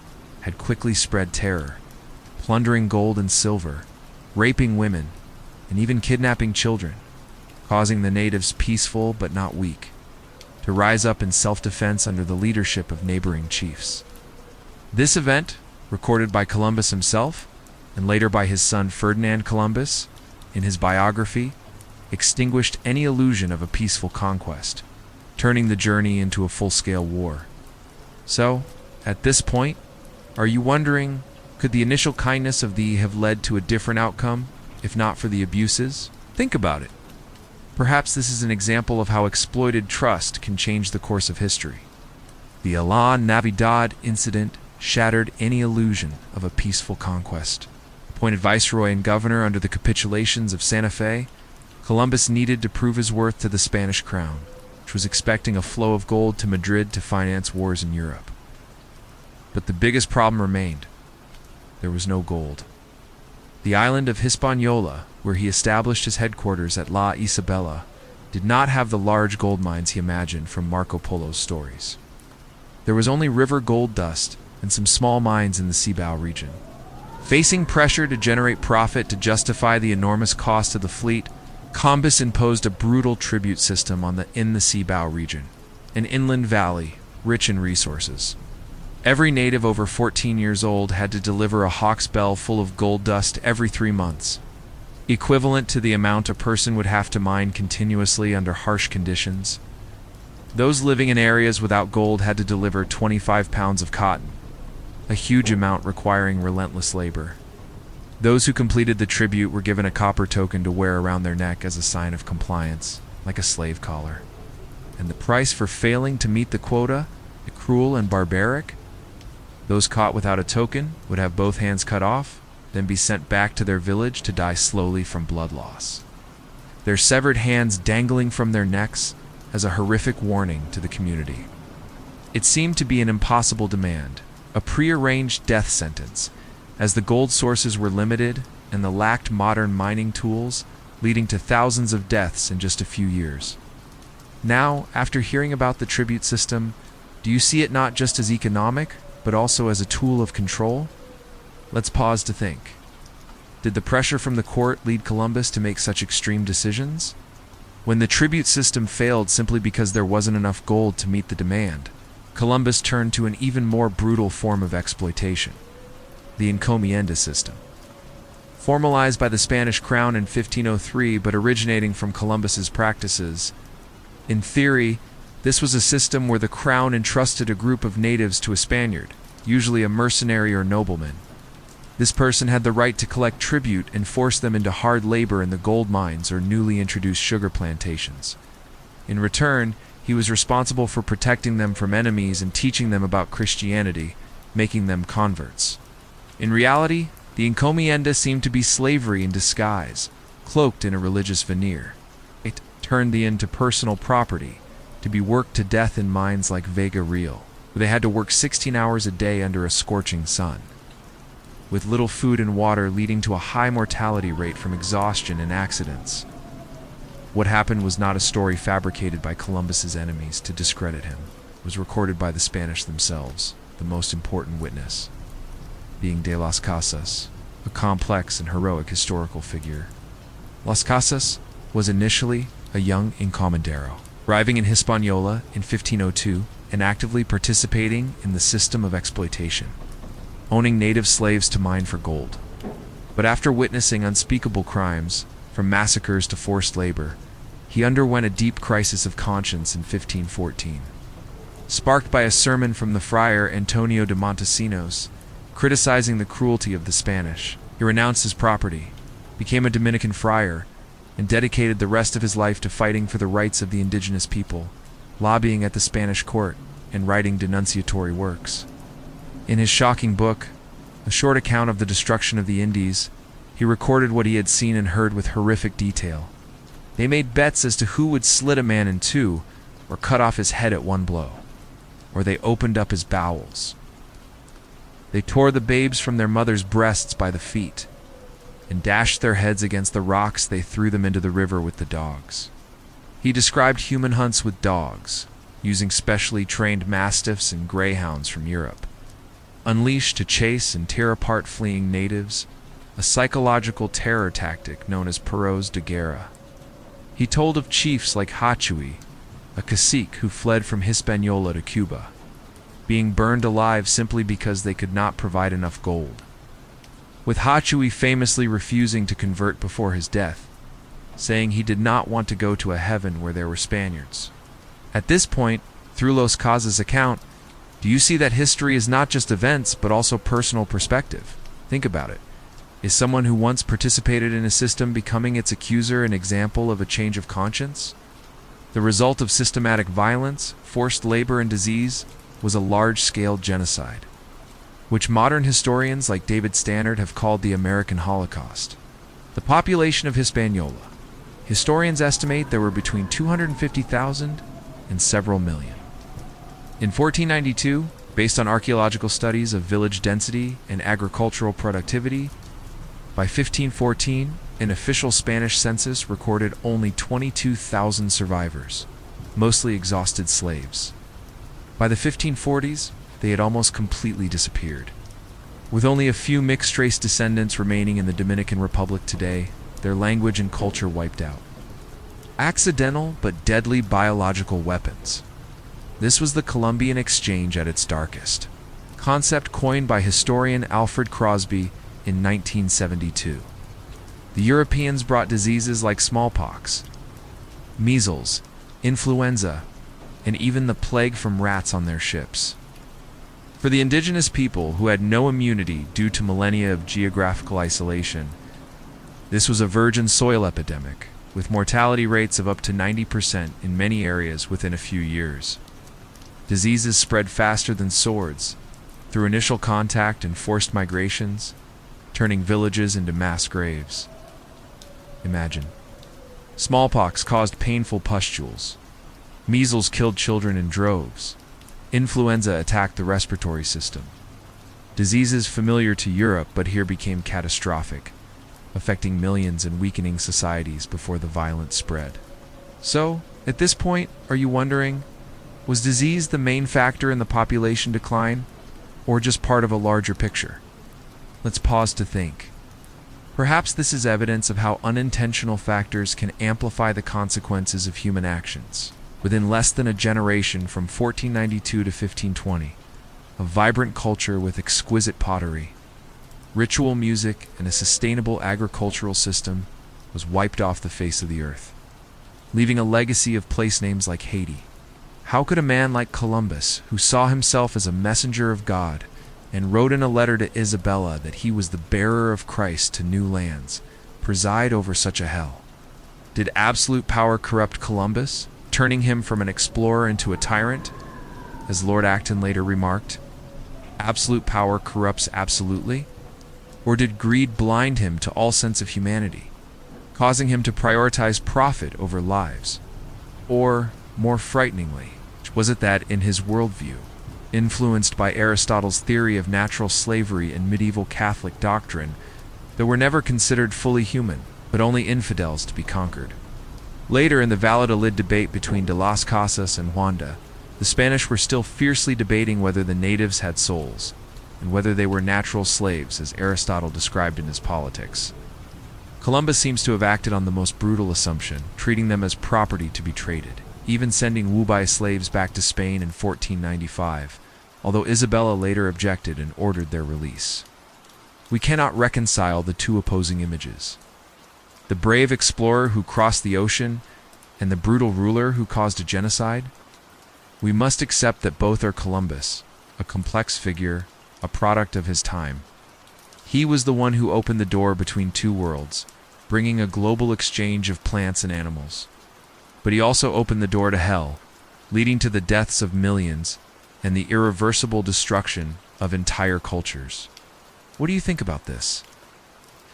had quickly spread terror, plundering gold and silver, raping women, and even kidnapping children, causing the natives, peaceful but not weak, to rise up in self-defense under the leadership of neighboring chiefs. This event, recorded by Columbus himself, and later by his son Ferdinand Columbus, in his biography, extinguished any illusion of a peaceful conquest, turning the journey into a full-scale war. So, at this point, are you wondering, could the initial kindness of thee have led to a different outcome, if not for the abuses? Think about it. Perhaps this is an example of how exploited trust can change the course of history. The La Navidad incident shattered any illusion of a peaceful conquest. Appointed viceroy and governor under the capitulations of Santa Fe, Columbus needed to prove his worth to the Spanish crown, which was expecting a flow of gold to Madrid to finance wars in Europe. But the biggest problem remained. There was no gold. The island of Hispaniola, where he established his headquarters at La Isabela, did not have the large gold mines he imagined from Marco Polo's stories. There was only river gold dust and some small mines in the Cibao region. Facing pressure to generate profit to justify the enormous cost of the fleet, Columbus imposed a brutal tribute system in the Cibao region, an inland valley rich in resources. Every native over 14 years old had to deliver a hawk's bell full of gold dust every 3 months, equivalent to the amount a person would have to mine continuously under harsh conditions. Those living in areas without gold had to deliver 25 pounds of cotton, a huge amount requiring relentless labor. Those who completed the tribute were given a copper token to wear around their neck as a sign of compliance, like a slave collar. And the price for failing to meet the quota, cruel and barbaric? Those caught without a token would have both hands cut off, then be sent back to their village to die slowly from blood loss, their severed hands dangling from their necks as a horrific warning to the community. It seemed to be an impossible demand, a prearranged death sentence, as the gold sources were limited and the lacked modern mining tools, leading to thousands of deaths in just a few years. Now, after hearing about the tribute system, do you see it not just as economic, but also as a tool of control? Let's pause to think. Did the pressure from the court lead Columbus to make such extreme decisions? When the tribute system failed simply because there wasn't enough gold to meet the demand, Columbus turned to an even more brutal form of exploitation, the encomienda system. Formalized by the Spanish crown in 1503 but originating from Columbus's practices, in theory, this was a system where the crown entrusted a group of natives to a Spaniard, usually a mercenary or nobleman. This person had the right to collect tribute and force them into hard labor in the gold mines or newly introduced sugar plantations. In return, he was responsible for protecting them from enemies and teaching them about Christianity, making them converts. In reality, the encomienda seemed to be slavery in disguise, cloaked in a religious veneer. It turned the into personal property, to be worked to death in mines like Vega Real, where they had to work 16 hours a day under a scorching sun, with little food and water leading to a high mortality rate from exhaustion and accidents. What happened was not a story fabricated by Columbus's enemies to discredit him. It was recorded by the Spanish themselves, the most important witness being de las Casas, a complex and heroic historical figure. Las Casas was initially a young encomendero, arriving in Hispaniola in 1502 and actively participating in the system of exploitation, owning native slaves to mine for gold. But after witnessing unspeakable crimes, from massacres to forced labor, he underwent a deep crisis of conscience in 1514. Sparked by a sermon from the friar Antonio de Montesinos, criticizing the cruelty of the Spanish, he renounced his property, became a Dominican friar, and dedicated the rest of his life to fighting for the rights of the indigenous people, lobbying at the Spanish court, and writing denunciatory works. In his shocking book, A Short Account of the Destruction of the Indies, he recorded what he had seen and heard with horrific detail. They made bets as to who would slit a man in two, or cut off his head at one blow, or they opened up his bowels. They tore the babes from their mothers' breasts by the feet, and dashed their heads against the rocks. They threw them into the river with the dogs. He described human hunts with dogs, using specially trained mastiffs and greyhounds from Europe, unleashed to chase and tear apart fleeing natives, a psychological terror tactic known as perros de guerra. He told of chiefs like Hachui, a cacique who fled from Hispaniola to Cuba, being burned alive simply because they could not provide enough gold, with Hachui famously refusing to convert before his death, saying he did not want to go to a heaven where there were Spaniards. At this point, through Las Casas' account, do you see that history is not just events but also personal perspective? Think about it. Is someone who once participated in a system becoming its accuser an example of a change of conscience? The result of systematic violence, forced labor, and disease was a large-scale genocide. which modern historians like David Stannard have called the American Holocaust. The population of Hispaniola. Historians estimate there were between 250,000 and several million. In 1492, based on archaeological studies of village density and agricultural productivity, by 1514, an official Spanish census recorded only 22,000 survivors, mostly exhausted slaves. By the 1540s, they had almost completely disappeared. With only a few mixed-race descendants remaining in the Dominican Republic today, their language and culture wiped out. Accidental but deadly biological weapons. This was the Columbian Exchange at its darkest. Concept coined by historian Alfred Crosby in 1972. The Europeans brought diseases like smallpox, measles, influenza, and even the plague from rats on their ships. For the indigenous people who had no immunity due to millennia of geographical isolation, this was a virgin soil epidemic, with mortality rates of up to 90% in many areas within a few years. Diseases spread faster than swords, through initial contact and forced migrations, turning villages into mass graves. Imagine. Smallpox caused painful pustules. Measles killed children in droves. Influenza attacked the respiratory system. Diseases familiar to Europe but here became catastrophic, affecting millions and weakening societies before the violence spread. So, at this point, are you wondering, was disease the main factor in the population decline, or just part of a larger picture? Let's pause to think. Perhaps this is evidence of how unintentional factors can amplify the consequences of human actions. Within less than a generation from 1492 to 1520, a vibrant culture with exquisite pottery, ritual music, and a sustainable agricultural system was wiped off the face of the earth, leaving a legacy of place names like Haiti. How could a man like Columbus, who saw himself as a messenger of God and wrote in a letter to Isabella that he was the bearer of Christ to new lands, preside over such a hell? Did absolute power corrupt Columbus, turning him from an explorer into a tyrant? As Lord Acton later remarked, absolute power corrupts absolutely? Or did greed blind him to all sense of humanity, causing him to prioritize profit over lives? Or, more frighteningly, was it that in his worldview, influenced by Aristotle's theory of natural slavery and medieval Catholic doctrine, that were never considered fully human, but only infidels to be conquered? Later in the Valladolid debate between De las Casas and Juanda, the Spanish were still fiercely debating whether the natives had souls, and whether they were natural slaves, as Aristotle described in his Politics. Columbus seems to have acted on the most brutal assumption, treating them as property to be traded, even sending Wubai slaves back to Spain in 1495, although Isabella later objected and ordered their release. We cannot reconcile the two opposing images. The brave explorer who crossed the ocean and the brutal ruler who caused a genocide? We must accept that both are Columbus, a complex figure, a product of his time. He was the one who opened the door between two worlds, bringing a global exchange of plants and animals. But he also opened the door to hell, leading to the deaths of millions and the irreversible destruction of entire cultures. What do you think about this?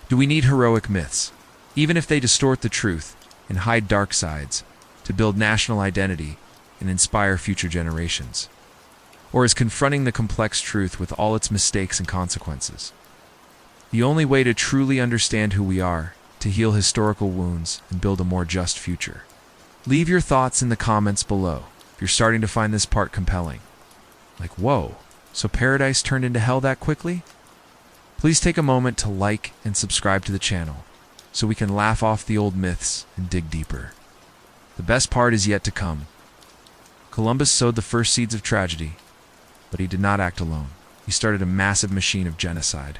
Do we need heroic myths, even if they distort the truth and hide dark sides, to build national identity and inspire future generations? Or is confronting the complex truth with all its mistakes and consequences the only way to truly understand who we are, to heal historical wounds, and build a more just future? Leave your thoughts in the comments below if you're starting to find this part compelling. Like, whoa, so paradise turned into hell that quickly? Please take a moment to like and subscribe to the channel so we can laugh off the old myths and dig deeper. The best part is yet to come. Columbus sowed the first seeds of tragedy, but he did not act alone. He started a massive machine of genocide.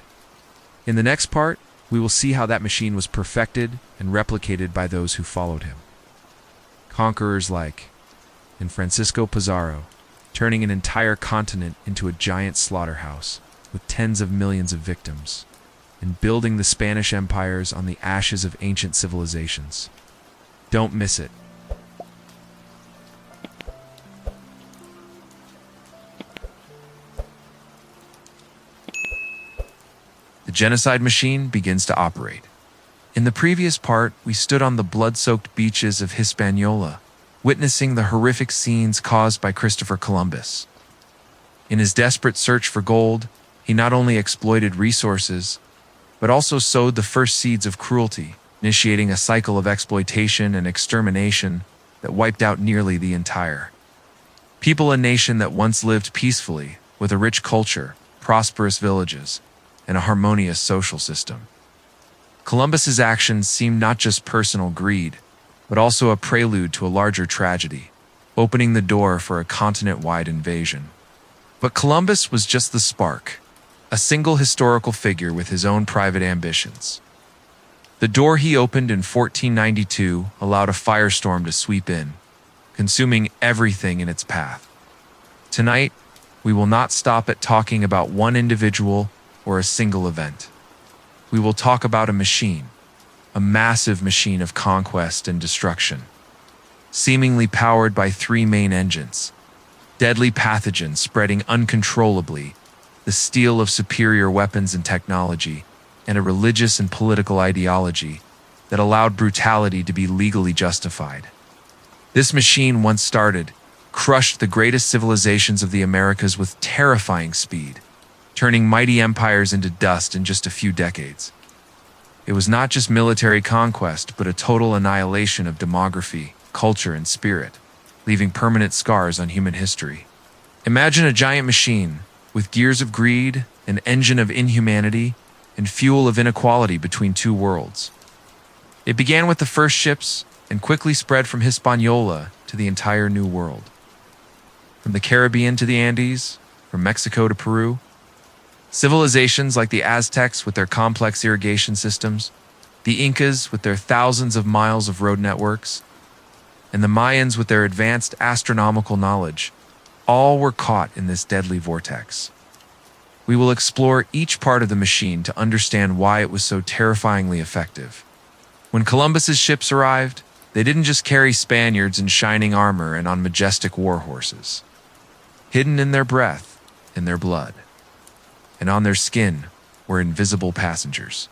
In the next part, we will see how that machine was perfected and replicated by those who followed him. Conquerors like Francisco Pizarro, turning an entire continent into a giant slaughterhouse with tens of millions of victims, and building the Spanish empires on the ashes of ancient civilizations. Don't miss it. genocide machine begins to operate. In the previous part, we stood on the blood-soaked beaches of Hispaniola, witnessing the horrific scenes caused by Christopher Columbus. In his desperate search for gold, he not only exploited resources, but also sowed the first seeds of cruelty, initiating a cycle of exploitation and extermination that wiped out nearly the entire people. A nation that once lived peacefully, with a rich culture, prosperous villages, and a harmonious social system. Columbus's actions seemed not just personal greed, but also a prelude to a larger tragedy, opening the door for a continent-wide invasion. But Columbus was just the spark, a single historical figure with his own private ambitions. The door he opened in 1492 allowed a firestorm to sweep in, consuming everything in its path. Tonight, we will not stop at talking about one individual or a single event. We will talk about a machine, a massive machine of conquest and destruction, seemingly powered by three main engines: deadly pathogens spreading uncontrollably, the steel of superior weapons and technology, and a religious and political ideology that allowed brutality to be legally justified. This machine, once started, crushed the greatest civilizations of the Americas with terrifying speed, turning mighty empires into dust in just a few decades. It was not just military conquest, but a total annihilation of demography, culture, and spirit, leaving permanent scars on human history. Imagine a giant machine with gears of greed, an engine of inhumanity, and fuel of inequality between two worlds. It began with the first ships and quickly spread from Hispaniola to the entire New World. From the Caribbean to the Andes, from Mexico to Peru, civilizations like the Aztecs with their complex irrigation systems, the Incas with their thousands of miles of road networks, and the Mayans with their advanced astronomical knowledge, all were caught in this deadly vortex. We will explore each part of the machine to understand why it was so terrifyingly effective. When Columbus's ships arrived, they didn't just carry Spaniards in shining armor and on majestic war horses. Hidden in their breath, in their blood, and on their skin were invisible passengers,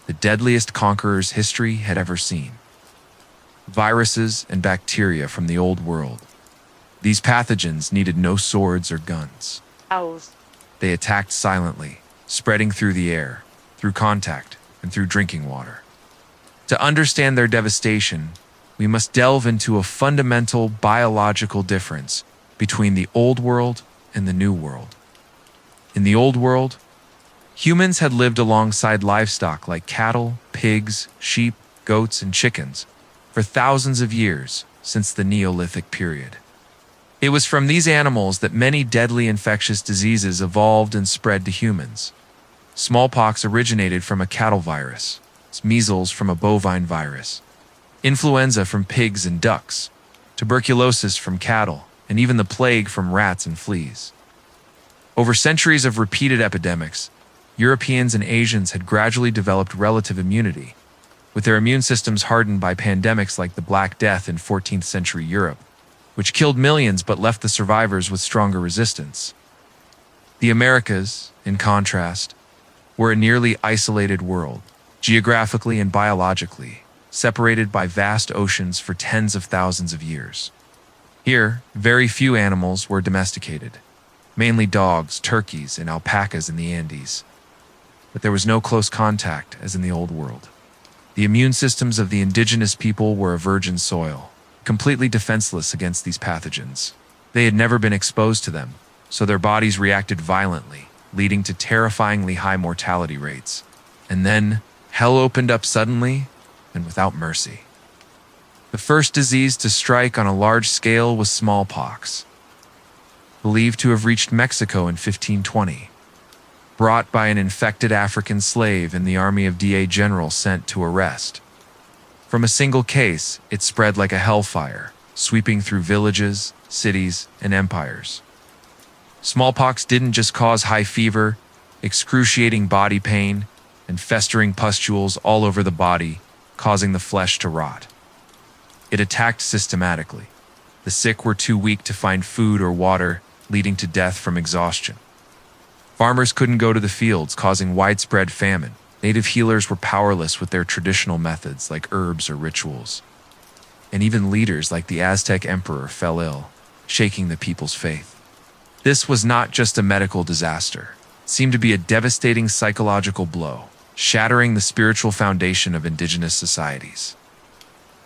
the deadliest conquerors history had ever seen. Viruses and bacteria from the old world. These pathogens needed no swords or guns. They attacked silently, spreading through the air, through contact, and through drinking water. To understand their devastation, we must delve into a fundamental biological difference between the old world and the new world. In the old world, humans had lived alongside livestock like cattle, pigs, sheep, goats, and chickens for thousands of years since the Neolithic period. It was from these animals that many deadly infectious diseases evolved and spread to humans. Smallpox originated from a cattle virus, measles from a bovine virus, influenza from pigs and ducks, tuberculosis from cattle, and even the plague from rats and fleas. Over centuries of repeated epidemics, Europeans and Asians had gradually developed relative immunity, with their immune systems hardened by pandemics like the Black Death in 14th century Europe, which killed millions but left the survivors with stronger resistance. The Americas, in contrast, were a nearly isolated world, geographically and biologically, separated by vast oceans for tens of thousands of years. Here, very few animals were domesticated, mainly dogs, turkeys, and alpacas in the Andes. But there was no close contact as in the old world. The immune systems of the indigenous people were a virgin soil, completely defenseless against these pathogens. They had never been exposed to them, so their bodies reacted violently, leading to terrifyingly high mortality rates. And then, hell opened up suddenly and without mercy. The first disease to strike on a large scale was smallpox, believed to have reached Mexico in 1520, brought by an infected African slave in the army of DA general sent to arrest. From a single case, it spread like a hellfire, sweeping through villages, cities, and empires. Smallpox didn't just cause high fever, excruciating body pain, and festering pustules all over the body, causing the flesh to rot. It attacked systematically. The sick were too weak to find food or water, leading to death from exhaustion. Farmers couldn't go to the fields, causing widespread famine. Native healers were powerless with their traditional methods like herbs or rituals. And even leaders like the Aztec emperor fell ill, shaking the people's faith. This was not just a medical disaster. It seemed to be a devastating psychological blow, shattering the spiritual foundation of indigenous societies.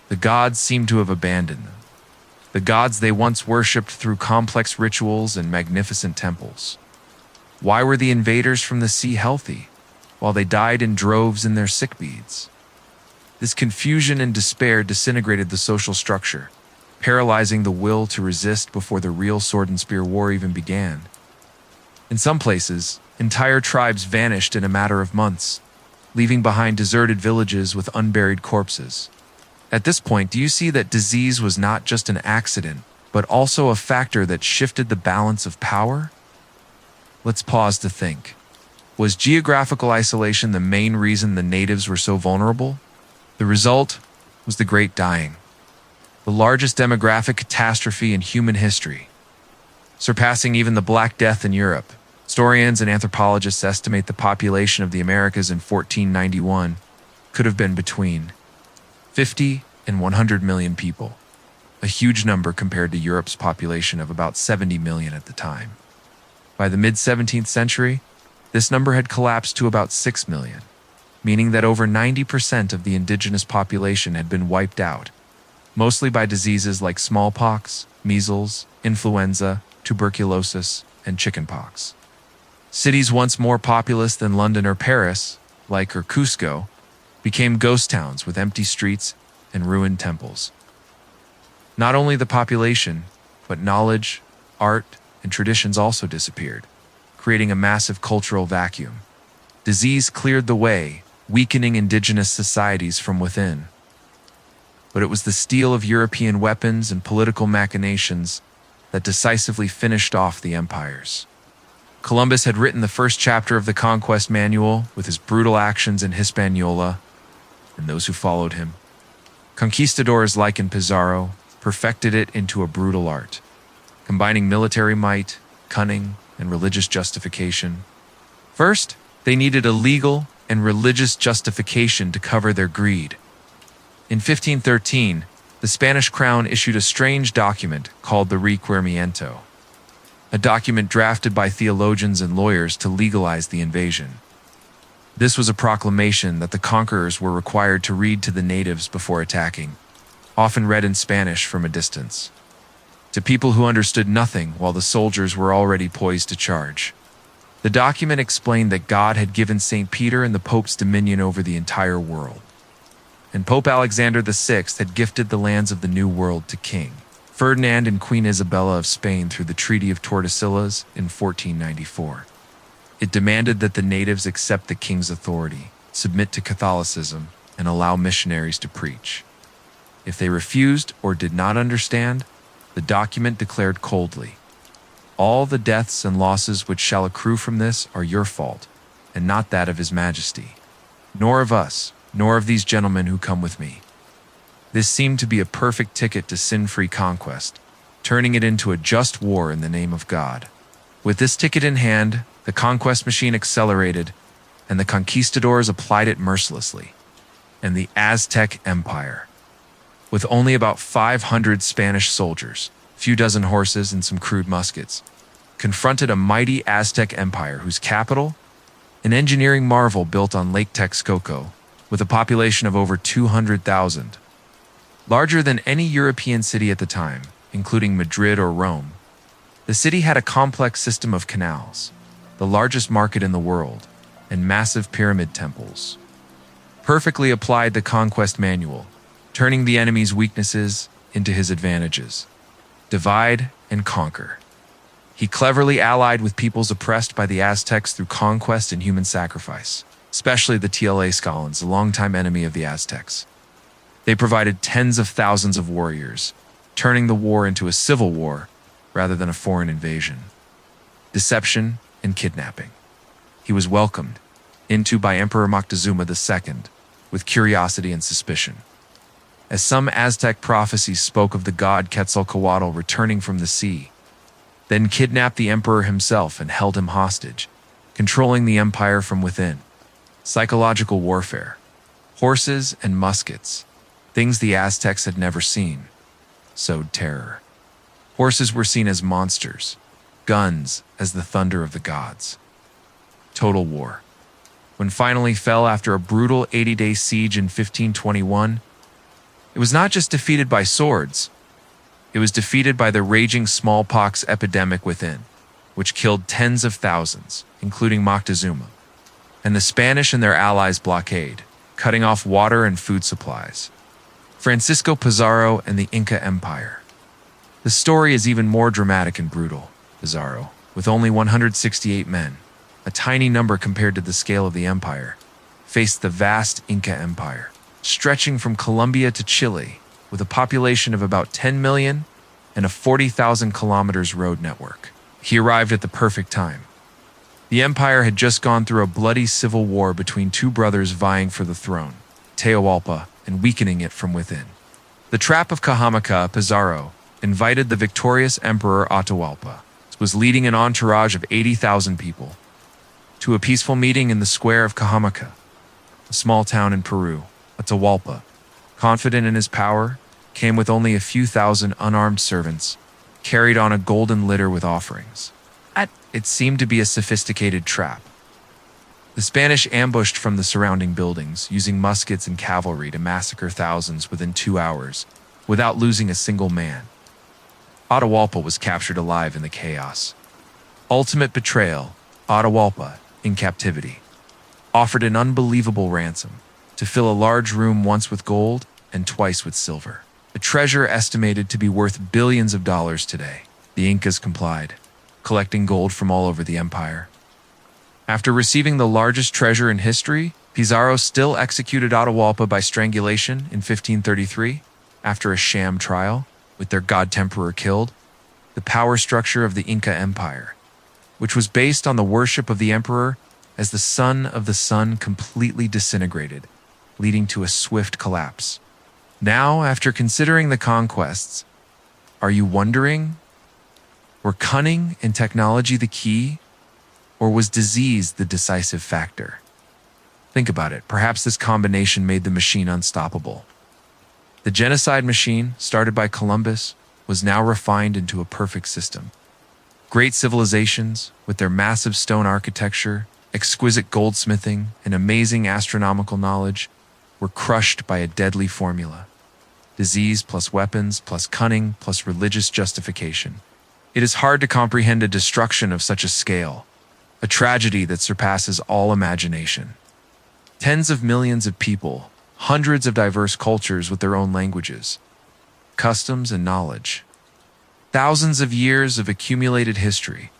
The gods seemed to have abandoned them. The gods they once worshipped through complex rituals and magnificent temples. Why were the invaders from the sea healthy, while they died in droves in their sick beds? This confusion and despair disintegrated the social structure, paralyzing the will to resist before the real sword and spear war even began. In some places, entire tribes vanished in a matter of months, leaving behind deserted villages with unburied corpses. At this point, do you see that disease was not just an accident, but also a factor that shifted the balance of power? Let's pause to think. Was geographical isolation the main reason the natives were so vulnerable? The result was the Great Dying, the largest demographic catastrophe in human history, surpassing even the Black Death in Europe. Historians and anthropologists estimate the population of the Americas in 1491 could have been between 50 and 100 million people, a huge number compared to Europe's population of about 70 million at the time. By the mid-17th century, this number had collapsed to about 6 million, meaning that over 90% of the indigenous population had been wiped out, mostly by diseases like smallpox, measles, influenza, tuberculosis, and chickenpox. Cities once more populous than London or Paris, like Cusco, became ghost towns with empty streets and ruined temples. Not only the population, but knowledge, art, and traditions also disappeared, creating a massive cultural vacuum. Disease cleared the way, weakening indigenous societies from within. But it was the steel of European weapons and political machinations that decisively finished off the empires. Columbus had written the first chapter of the Conquest Manual with his brutal actions in Hispaniola, and those who followed him. Conquistadors like in Pizarro perfected it into a brutal art, combining military might, cunning, and religious justification. First, they needed a legal and religious justification to cover their greed. In 1513, the Spanish crown issued a strange document called the Requerimiento, a document drafted by theologians and lawyers to legalize the invasion. This was a proclamation that the conquerors were required to read to the natives before attacking, often read in Spanish from a distance, to people who understood nothing while the soldiers were already poised to charge. The document explained that God had given St. Peter and the Pope's dominion over the entire world, and Pope Alexander VI had gifted the lands of the New World to King Ferdinand and Queen Isabella of Spain through the Treaty of Tordesillas in 1494. It demanded that the natives accept the king's authority, submit to Catholicism, and allow missionaries to preach. If they refused or did not understand, the document declared coldly, "All the deaths and losses which shall accrue from this are your fault, and not that of His Majesty, nor of us, nor of these gentlemen who come with me." This seemed to be a perfect ticket to sin-free conquest, turning it into a just war in the name of God. With this ticket in hand, the conquest machine accelerated, and the conquistadors applied it mercilessly. And the Aztec Empire, with only about 500 Spanish soldiers, a few dozen horses, and some crude muskets, confronted a mighty Aztec empire whose capital, an engineering marvel built on Lake Texcoco, with a population of over 200,000. Larger than any European city at the time, including Madrid or Rome, the city had a complex system of canals, the largest market in the world, and massive pyramid temples. Perfectly applied the Conquest Manual, turning the enemy's weaknesses into his advantages. Divide and conquer. He cleverly allied with peoples oppressed by the Aztecs through conquest and human sacrifice, especially the Tlaxcalans, a longtime enemy of the Aztecs. They provided tens of thousands of warriors, turning the war into a civil war rather than a foreign invasion. Deception and kidnapping. He was welcomed into by Emperor Moctezuma II with curiosity and suspicion, as some Aztec prophecies spoke of the god Quetzalcoatl returning from the sea, then kidnapped the emperor himself and held him hostage, controlling the empire from within. Psychological warfare. Horses and muskets, things the Aztecs had never seen, sowed terror. Horses were seen as monsters, guns as the thunder of the gods. Total war. When finally fell after a brutal 80-day siege in 1521, it was not just defeated by swords, it was defeated by the raging smallpox epidemic within, which killed tens of thousands, including Moctezuma, and the Spanish and their allies' blockade, cutting off water and food supplies. Francisco Pizarro and the Inca Empire. The story is even more dramatic and brutal. Pizarro, with only 168 men, a tiny number compared to the scale of the empire, faced the vast Inca Empire, stretching from Colombia to Chile, with a population of about 10 million and a 40,000 kilometers road network. He arrived at the perfect time. The empire had just gone through a bloody civil war between two brothers vying for the throne, Atahualpa, and weakening it from within. The trap of Cajamarca, Pizarro invited the victorious Emperor Atahualpa, who was leading an entourage of 80,000 people, to a peaceful meeting in the square of Cajamarca, a small town in Peru. Atahualpa, confident in his power, came with only a few thousand unarmed servants, carried on a golden litter with offerings. It seemed to be a sophisticated trap. The Spanish ambushed from the surrounding buildings, using muskets and cavalry to massacre thousands within 2 hours, without losing a single man. Atahualpa was captured alive in the chaos. Ultimate betrayal, Atahualpa, in captivity, offered an unbelievable ransom to fill a large room once with gold and twice with silver, a treasure estimated to be worth billions of dollars today. The Incas complied, collecting gold from all over the empire. After receiving the largest treasure in history, Pizarro still executed Atahualpa by strangulation in 1533, after a sham trial, with their god-temperer killed. The power structure of the Inca Empire, which was based on the worship of the emperor as the son of the sun, completely disintegrated, leading to a swift collapse. Now, after considering the conquests, are you wondering, were cunning and technology the key, or was disease the decisive factor? Think about it. Perhaps this combination made the machine unstoppable. The genocide machine, started by Columbus, was now refined into a perfect system. Great civilizations, with their massive stone architecture, exquisite goldsmithing, and amazing astronomical knowledge, were crushed by a deadly formula. Disease plus weapons plus cunning plus religious justification. It is hard to comprehend a destruction of such a scale, a tragedy that surpasses all imagination. Tens of millions of people, hundreds of diverse cultures with their own languages, customs, and knowledge. Thousands of years of accumulated history,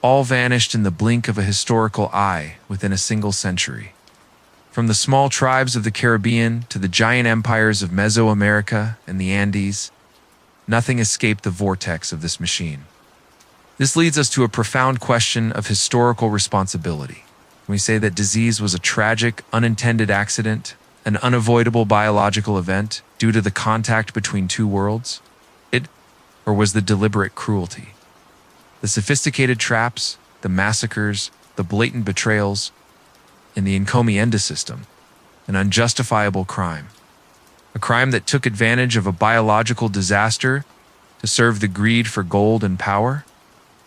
all vanished in the blink of a historical eye within a single century. From the small tribes of the Caribbean to the giant empires of Mesoamerica and the Andes, nothing escaped the vortex of this machine. This leads us to a profound question of historical responsibility. Can we say that disease was a tragic, unintended accident, an unavoidable biological event due to the contact between two worlds? Or was the deliberate cruelty? The sophisticated traps, the massacres, the blatant betrayals, and the encomienda system, an unjustifiable crime. A crime that took advantage of a biological disaster to serve the greed for gold and power?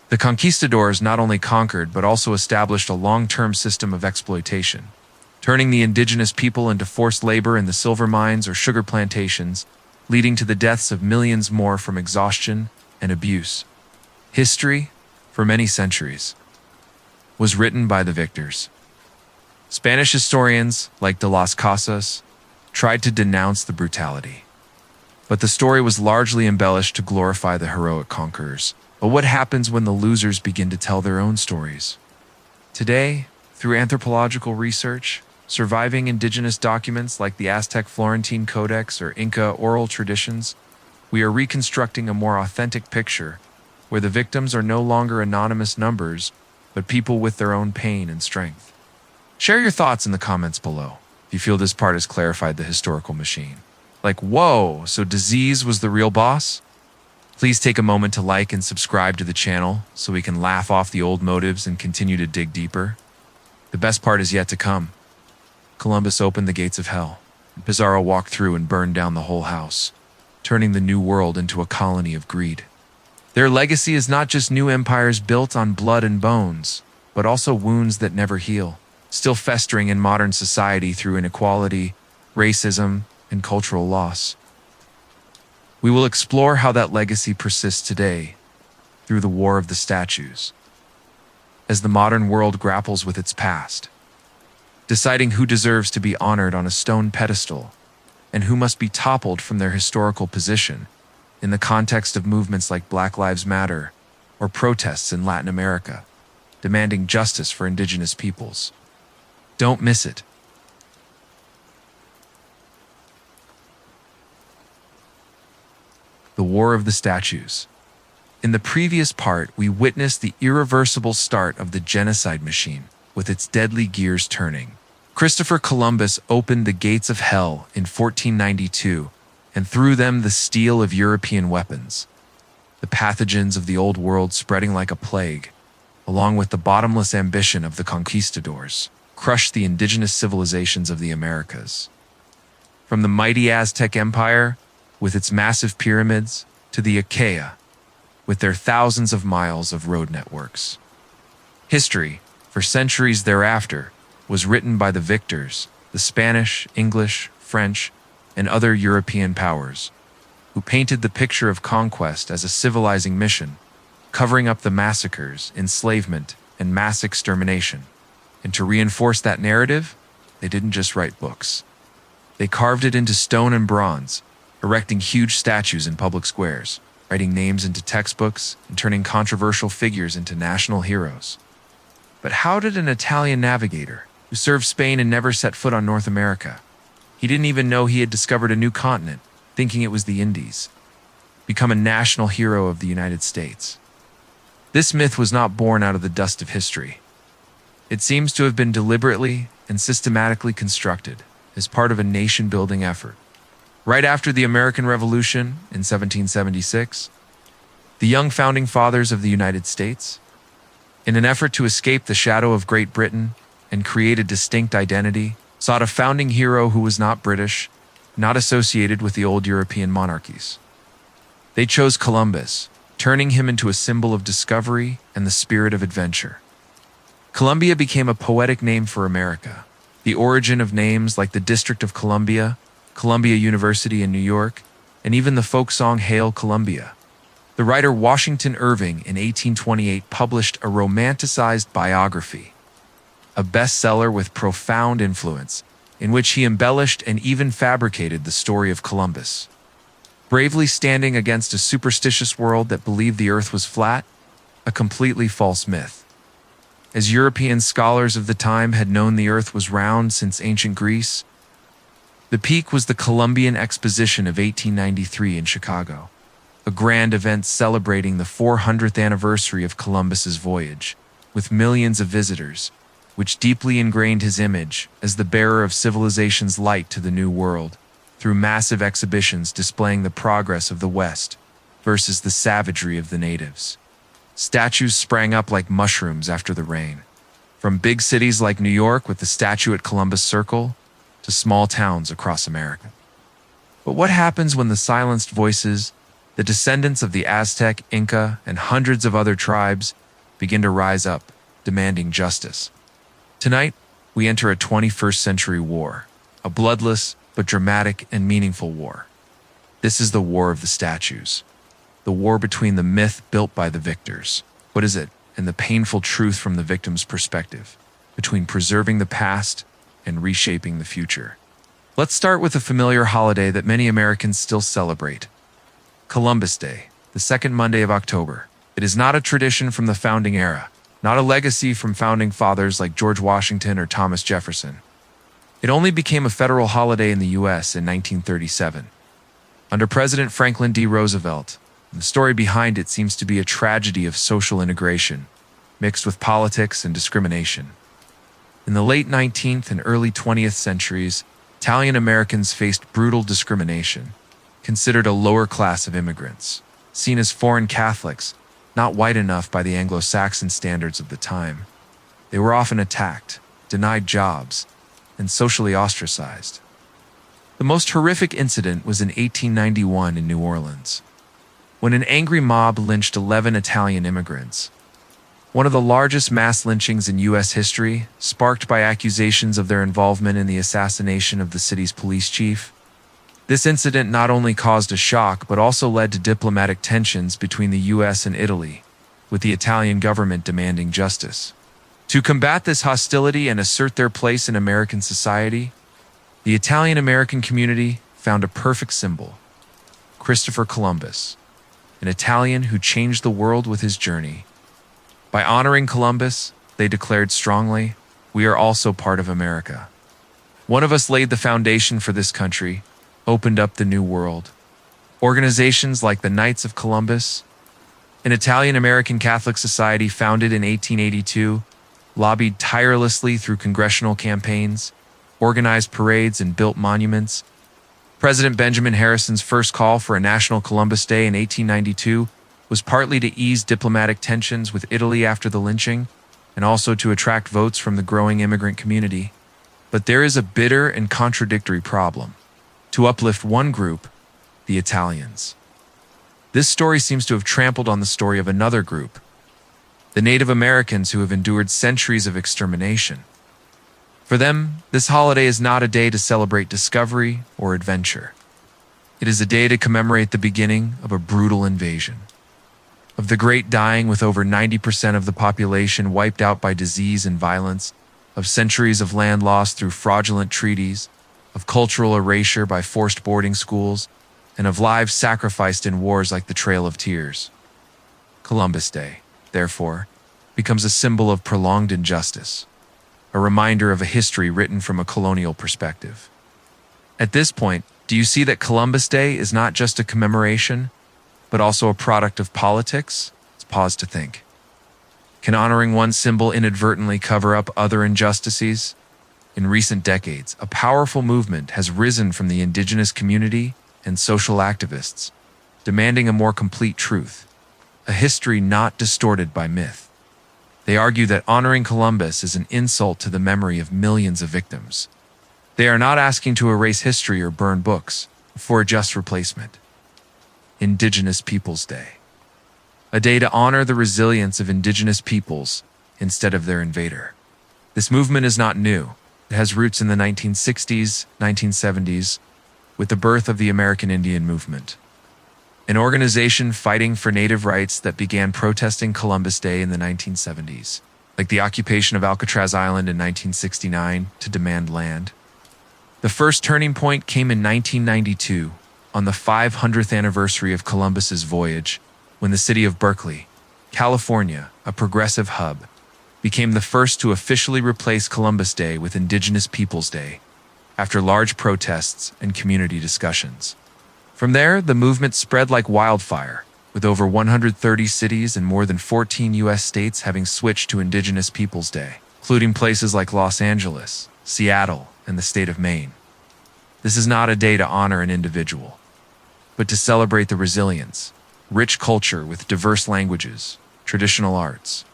The conquistadors not only conquered but also established a long-term system of exploitation, turning the indigenous people into forced labor in the silver mines or sugar plantations, leading to the deaths of millions more from exhaustion and abuse. History, for many centuries, was written by the victors. Spanish historians, like de las Casas, tried to denounce the brutality, but the story was largely embellished to glorify the heroic conquerors. But what happens when the losers begin to tell their own stories? Today, through anthropological research, surviving indigenous documents like the Aztec Florentine Codex or Inca oral traditions, we are reconstructing a more authentic picture where the victims are no longer anonymous numbers, but people with their own pain and strength. Share your thoughts in the comments below if you feel this part has clarified the historical machine. Like, whoa, so disease was the real boss? Please take a moment to like and subscribe to the channel so we can laugh off the old motives and continue to dig deeper. The best part is yet to come. Columbus opened the gates of hell. Pizarro walked through and burned down the whole house, turning the New World into a colony of greed. Their legacy is not just new empires built on blood and bones, but also wounds that never heal, still festering in modern society through inequality, racism, and cultural loss. We will explore how that legacy persists today through the War of the Statues, as the modern world grapples with its past, deciding who deserves to be honored on a stone pedestal and who must be toppled from their historical position in the context of movements like Black Lives Matter or protests in Latin America, demanding justice for indigenous peoples. Don't miss it. The War of the Statues. In the previous part, we witnessed the irreversible start of the genocide machine, with its deadly gears turning. Christopher Columbus opened the gates of hell in 1492 and threw them the steel of European weapons, the pathogens of the Old World spreading like a plague, along with the bottomless ambition of the conquistadors, crushed the indigenous civilizations of the Americas. From the mighty Aztec Empire, with its massive pyramids, to the Achaea, with their thousands of miles of road networks. History, for centuries thereafter, was written by the victors, the Spanish, English, French, and other European powers, who painted the picture of conquest as a civilizing mission, covering up the massacres, enslavement, and mass extermination. And to reinforce that narrative, they didn't just write books. They carved it into stone and bronze, erecting huge statues in public squares, writing names into textbooks, and turning controversial figures into national heroes. But how did an Italian navigator, who served Spain and never set foot on North America, he didn't even know he had discovered a new continent, thinking it was the Indies, become a national hero of the United States? This myth was not born out of the dust of history. It seems to have been deliberately and systematically constructed as part of a nation-building effort. Right after the American Revolution in 1776, the young founding fathers of the United States, in an effort to escape the shadow of Great Britain and create a distinct identity, sought a founding hero who was not British, not associated with the old European monarchies. They chose Columbus, turning him into a symbol of discovery and the spirit of adventure. Columbia became a poetic name for America, the origin of names like the District of Columbia, Columbia University in New York, and even the folk song Hail Columbia. The writer Washington Irving in 1828 published a romanticized biography, a bestseller with profound influence, in which he embellished and even fabricated the story of Columbus. Bravely standing against a superstitious world that believed the earth was flat, a completely false myth. As European scholars of the time had known the earth was round since ancient Greece, the peak was the Columbian Exposition of 1893 in Chicago, a grand event celebrating the 400th anniversary of Columbus's voyage, with millions of visitors, which deeply ingrained his image as the bearer of civilization's light to the New World, through massive exhibitions displaying the progress of the West versus the savagery of the natives. Statues sprang up like mushrooms after the rain, from big cities like New York with the statue at Columbus Circle to small towns across America. But what happens when the silenced voices, the descendants of the Aztec, Inca, and hundreds of other tribes, begin to rise up, demanding justice? Tonight, we enter a 21st century war, a bloodless but dramatic and meaningful war. This is the War of the Statues, the war between the myth built by the victors, what is it, and the painful truth from the victim's perspective, between preserving the past and reshaping the future. Let's start with a familiar holiday that many Americans still celebrate, Columbus Day, the second Monday of October. It is not a tradition from the founding era, not a legacy from founding fathers like George Washington or Thomas Jefferson. It only became a federal holiday in the U.S. in 1937, under President Franklin D. Roosevelt. The story behind it seems to be a tragedy of social integration, mixed with politics and discrimination. In the late 19th and early 20th centuries, Italian Americans faced brutal discrimination, considered a lower class of immigrants. seen as foreign Catholics, not white enough by the Anglo-Saxon standards of the time. They were often attacked, denied jobs, and socially ostracized. The most horrific incident was in 1891 in New Orleans, when an angry mob lynched 11 Italian immigrants. One of the largest mass lynchings in U.S. history, sparked by accusations of their involvement in the assassination of the city's police chief. This incident not only caused a shock but also led to diplomatic tensions between the U.S. and Italy, with the Italian government demanding justice. To combat this hostility and assert their place in American society, the Italian-American community found a perfect symbol: Christopher Columbus, an Italian who changed the world with his journey. By honoring Columbus, they declared strongly, "We are also part of America. One of us laid the foundation for this country, opened up the new world." Organizations like the Knights of Columbus, an Italian-American Catholic society founded in 1882, lobbied tirelessly through congressional campaigns, organized parades, and built monuments. President Benjamin Harrison's first call for a National Columbus Day in 1892 was partly to ease diplomatic tensions with Italy after the lynching, and also to attract votes from the growing immigrant community. But there is a bitter and contradictory problem: to uplift one group, the Italians. This story seems to have trampled on the story of another group, the Native Americans who have endured centuries of extermination. For them, this holiday is not a day to celebrate discovery or adventure. It is a day to commemorate the beginning of a brutal invasion, of the Great Dying with over 90% of the population wiped out by disease and violence, of centuries of land lost through fraudulent treaties, of cultural erasure by forced boarding schools, and of lives sacrificed in wars like the Trail of Tears. Columbus Day, therefore, becomes a symbol of prolonged injustice, a reminder of a history written from a colonial perspective. At this point, do you see that Columbus Day is not just a commemoration, but also a product of politics? Let's pause to think. Can honoring one symbol inadvertently cover up other injustices? In recent decades, a powerful movement has risen from the indigenous community and social activists, demanding a more complete truth, a history not distorted by myth. They argue that honoring Columbus is an insult to the memory of millions of victims. They are not asking to erase history or burn books, for a just replacement. Indigenous Peoples Day. A day to honor the resilience of indigenous peoples instead of their invader. This movement is not new. It has roots in the 1960s, 1970s, with the birth of the American Indian Movement, an organization fighting for native rights that began protesting Columbus Day in the 1970s, like the occupation of Alcatraz Island in 1969 to demand land. The first turning point came in 1992, on the 500th anniversary of Columbus's voyage, when the city of Berkeley, California, a progressive hub, became the first to officially replace Columbus Day with Indigenous Peoples Day, after large protests and community discussions. From there, the movement spread like wildfire, with over 130 cities and more than 14 U.S. states having switched to Indigenous Peoples Day, including places like Los Angeles, Seattle, and the state of Maine. This is not a day to honor an individual, but to celebrate the resilience, rich culture with diverse languages, traditional arts,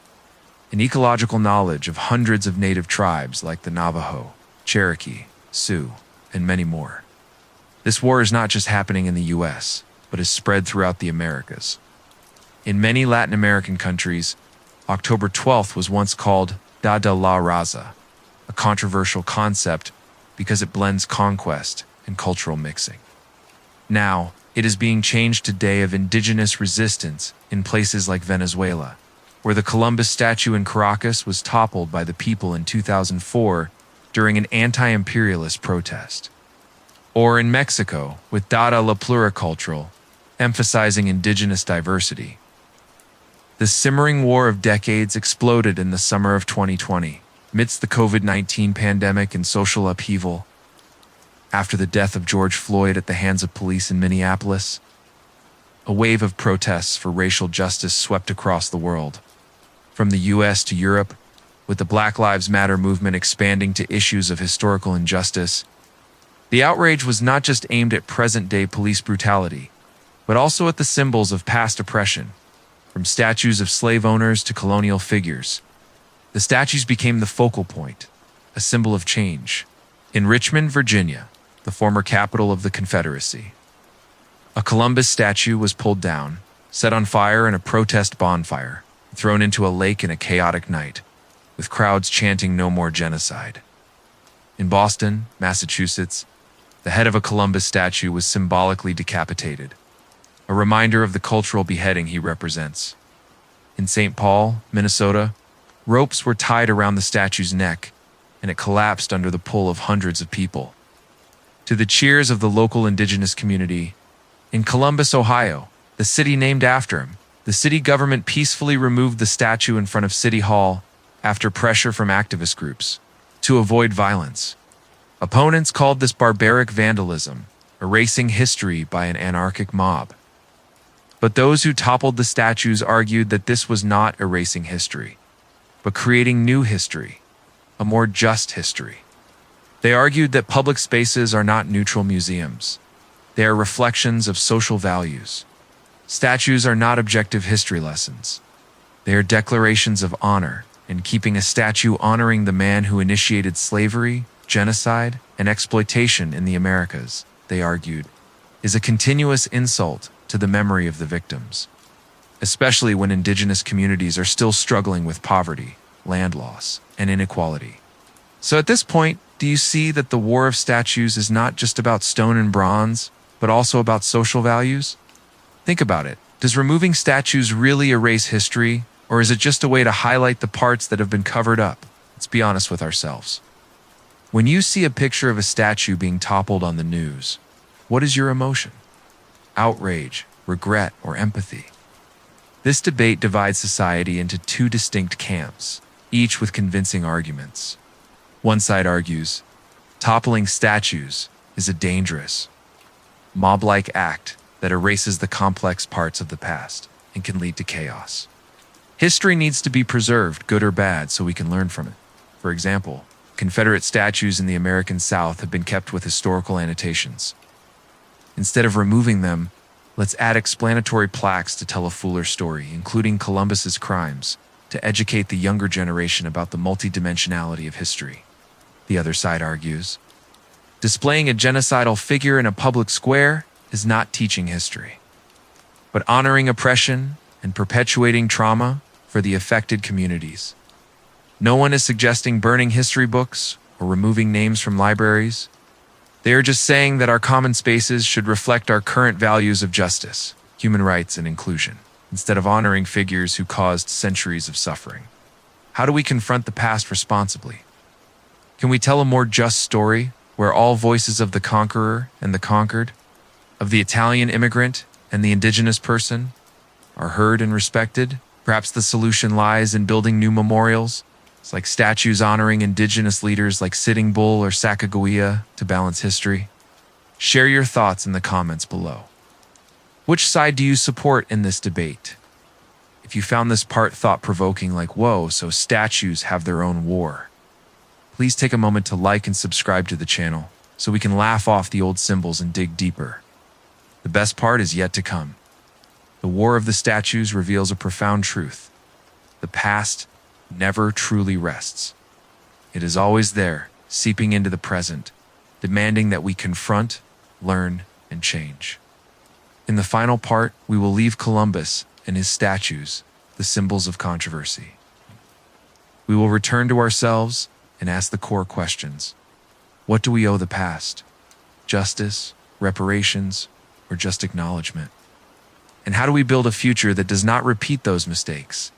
and ecological knowledge of hundreds of native tribes like the Navajo, Cherokee, Sioux, and many more. This war is not just happening in the U.S., but is spread throughout the Americas. In many Latin American countries, October 12th was once called Dia de la Raza, a controversial concept because it blends conquest and cultural mixing. Now, it is being changed to Day of Indigenous Resistance in places like Venezuela, where the Columbus statue in Caracas was toppled by the people in 2004 during an anti-imperialist protest. Or in Mexico, with Dada la Pluricultural, emphasizing indigenous diversity. The simmering war of decades exploded in the summer of 2020, amidst the COVID-19 pandemic and social upheaval. After the death of George Floyd at the hands of police in Minneapolis, a wave of protests for racial justice swept across the world. From the U.S. to Europe, with the Black Lives Matter movement expanding to issues of historical injustice, the outrage was not just aimed at present-day police brutality, but but also at the symbols of past oppression, from statues of slave owners to colonial figures. The statues became the focal point, a symbol of change. In Richmond, Virginia, the former capital of the Confederacy, a Columbus statue was pulled down, set on fire in a protest bonfire, thrown into a lake in a chaotic night, with crowds chanting "No more genocide." In Boston, Massachusetts, the head of a Columbus statue was symbolically decapitated, a reminder of the cultural beheading he represents. In St. Paul, Minnesota, ropes were tied around the statue's neck, and it collapsed under the pull of hundreds of people. To the cheers of the local indigenous community, in Columbus, Ohio, the city named after him, the city government peacefully removed the statue in front of City Hall after pressure from activist groups to avoid violence. Opponents called this barbaric vandalism, erasing history by an anarchic mob. But those who toppled the statues argued that this was not erasing history, but creating new history, a more just history. They argued that public spaces are not neutral museums. They are reflections of social values. Statues are not objective history lessons. They are declarations of honor, and keeping a statue honoring the man who initiated slavery, genocide, and exploitation in the Americas, they argued, is a continuous insult to the memory of the victims, especially when indigenous communities are still struggling with poverty, land loss, and inequality. So at this point, do you see that the war of statues is not just about stone and bronze, but also about social values? Think about it. Does removing statues really erase history, or is it just a way to highlight the parts that have been covered up? Let's be honest with ourselves. When you see a picture of a statue being toppled on the news, what is your emotion? Outrage, regret, or empathy? This debate divides society into two distinct camps, each with convincing arguments. One side argues, toppling statues is a dangerous, mob-like act that erases the complex parts of the past and can lead to chaos. History needs to be preserved, good or bad, so we can learn from it. For example, Confederate statues in the American South have been kept with historical annotations. Instead of removing them, let's add explanatory plaques to tell a fuller story, including Columbus's crimes, to educate the younger generation about the multidimensionality of history. The other side argues, displaying a genocidal figure in a public square is not teaching history, but honoring oppression and perpetuating trauma for the affected communities. No one is suggesting burning history books or removing names from libraries. They are just saying that our common spaces should reflect our current values of justice, human rights, and inclusion, instead of honoring figures who caused centuries of suffering. How do we confront the past responsibly? Can we tell a more just story where all voices of the conqueror and the conquered, of the Italian immigrant and the indigenous person, are heard and respected? Perhaps the solution lies in building new memorials, like statues honoring indigenous leaders like Sitting Bull or Sacagawea to balance history. Share your thoughts in the comments below. Which side do you support in this debate? If you found this part thought-provoking, like, whoa, so statues have their own war, please take a moment to like and subscribe to the channel so we can laugh off the old symbols and dig deeper. The best part is yet to come. The war of the statues reveals a profound truth. The past never truly rests. It is always there, seeping into the present, demanding that we confront, learn, and change. In the final part, we will leave Columbus and his statues, the symbols of controversy. We will return to ourselves and ask the core questions. What do we owe the past? Justice, reparations, or just acknowledgement? And how do we build a future that does not repeat those mistakes?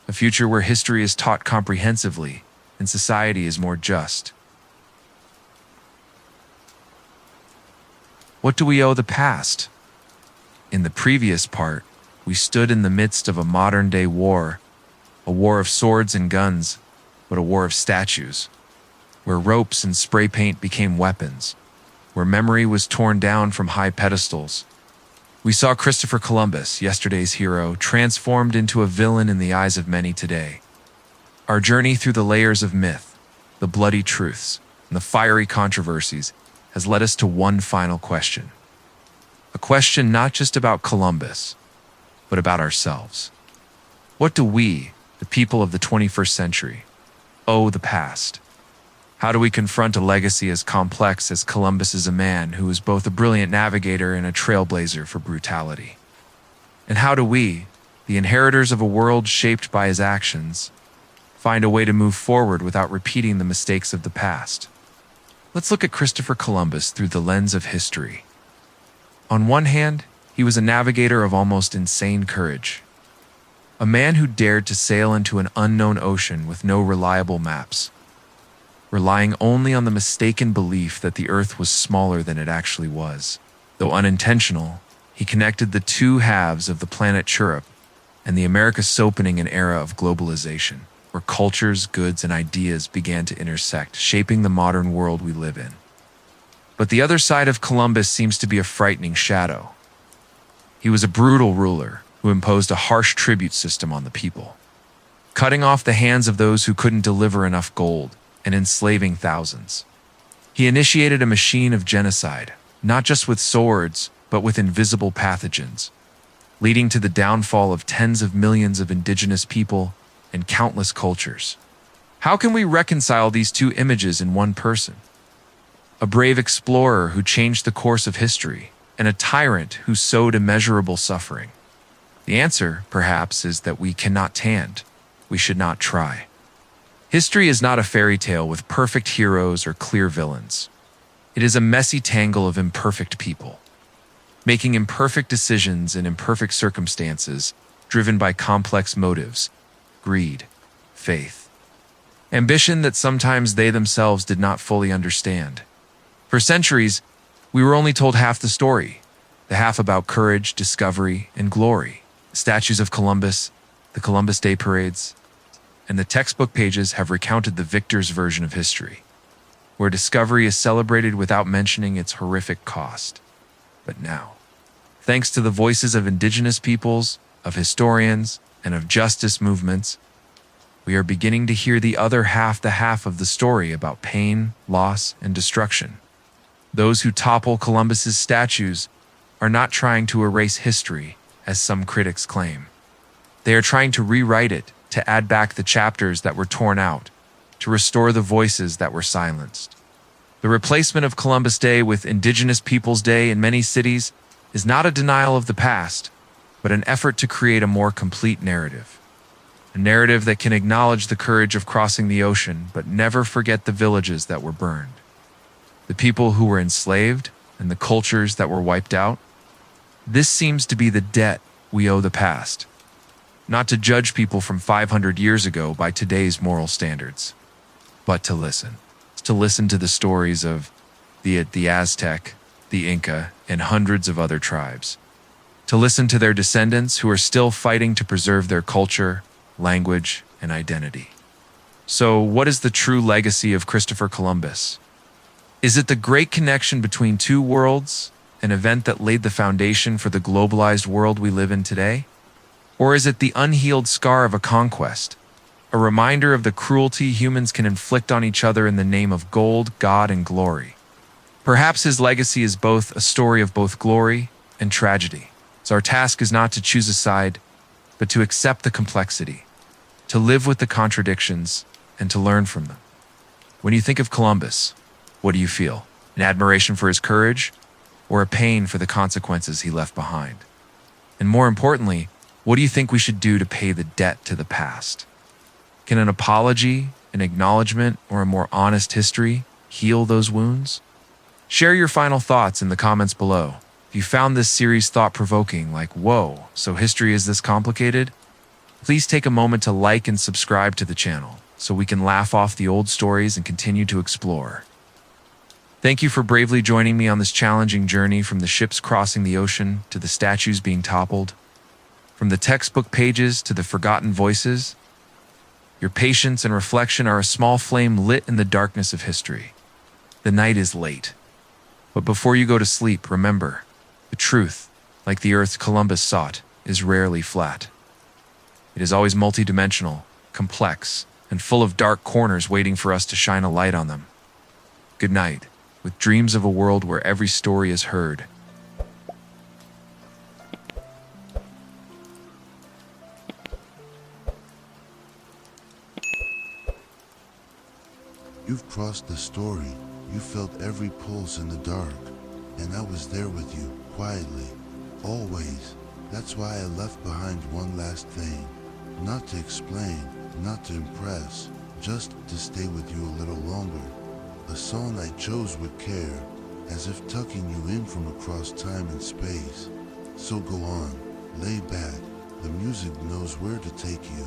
A future where history is taught comprehensively and society is more just. What do we owe the past? In the previous part, we stood in the midst of a modern-day war, a war of swords and guns, but a war of statues, where ropes and spray paint became weapons, where memory was torn down from high pedestals. We saw Christopher Columbus, yesterday's hero, transformed into a villain in the eyes of many today. Our journey through the layers of myth, the bloody truths, and the fiery controversies has led us to one final question. A question not just about Columbus, but about ourselves. What do we, the people of the 21st century, owe the past? How do we confront a legacy as complex as Columbus is a man who was both a brilliant navigator and a trailblazer for brutality? And how do we, the inheritors of a world shaped by his actions, find a way to move forward without repeating the mistakes of the past? Let's look at Christopher Columbus through the lens of history. On one hand, he was a navigator of almost insane courage. A man who dared to sail into an unknown ocean with no reliable maps, relying only on the mistaken belief that the Earth was smaller than it actually was. Though unintentional, he connected the two halves of the planet Europe and the Americas, opening an era of globalization, where cultures, goods, and ideas began to intersect, shaping the modern world we live in. But the other side of Columbus seems to be a frightening shadow. He was a brutal ruler who imposed a harsh tribute system on the people, cutting off the hands of those who couldn't deliver enough gold and enslaving thousands. He initiated a machine of genocide, not just with swords, but with invisible pathogens, leading to the downfall of tens of millions of indigenous people and countless cultures. How can we reconcile these two images in one person? A brave explorer who changed the course of history, and a tyrant who sowed immeasurable suffering. The answer, perhaps, is that we cannot and we should not try. History is not a fairy tale with perfect heroes or clear villains. It is a messy tangle of imperfect people, making imperfect decisions in imperfect circumstances, driven by complex motives, greed, faith, ambition that sometimes they themselves did not fully understand. For centuries, we were only told half the story, the half about courage, discovery, and glory. The statues of Columbus, the Columbus Day parades, and the textbook pages have recounted the victor's version of history, where discovery is celebrated without mentioning its horrific cost. But now, thanks to the voices of indigenous peoples, of historians, and of justice movements, we are beginning to hear the other half, the half of the story about pain, loss, and destruction. Those who topple Columbus's statues are not trying to erase history, as some critics claim. They are trying to rewrite it, to add back the chapters that were torn out, to restore the voices that were silenced. The replacement of Columbus Day with Indigenous Peoples Day in many cities is not a denial of the past, but an effort to create a more complete narrative. A narrative that can acknowledge the courage of crossing the ocean, but never forget the villages that were burned, the people who were enslaved, and the cultures that were wiped out. This seems to be the debt we owe the past. Not to judge people from 500 years ago by today's moral standards, but to listen. To listen to the stories of the Aztec, the Inca, and hundreds of other tribes. To listen to their descendants who are still fighting to preserve their culture, language, and identity. So, what is the true legacy of Christopher Columbus? Is it the great connection between two worlds, an event that laid the foundation for the globalized world we live in today? Or is it the unhealed scar of a conquest, a reminder of the cruelty humans can inflict on each other in the name of gold, God, and glory? Perhaps his legacy is both a story of both glory and tragedy. So our task is not to choose a side, but to accept the complexity, to live with the contradictions, and to learn from them. When you think of Columbus, what do you feel? An admiration for his courage, or a pain for the consequences he left behind? And more importantly, what do you think we should do to pay the debt to the past? Can an apology, an acknowledgement, or a more honest history heal those wounds? Share your final thoughts in the comments below. If you found this series thought-provoking, like, whoa, so history is this complicated? Please take a moment to like and subscribe to the channel so we can laugh off the old stories and continue to explore. Thank you for bravely joining me on this challenging journey, from the ships crossing the ocean to the statues being toppled, from the textbook pages to the forgotten voices. Your patience and reflection are a small flame lit in the darkness of history. The night is late, but before you go to sleep, remember, the truth, like the earth Columbus sought, is rarely flat. It is always multidimensional, complex, and full of dark corners waiting for us to shine a light on them. Good night, with dreams of a world where every story is heard. You've crossed the story. You felt every pulse in the dark, and I was there with you, quietly, always. That's why I left behind one last thing. Not to explain, not to impress, just to stay with you a little longer. A song I chose with care, as if tucking you in from across time and space. So go on, lay back, the music knows where to take you.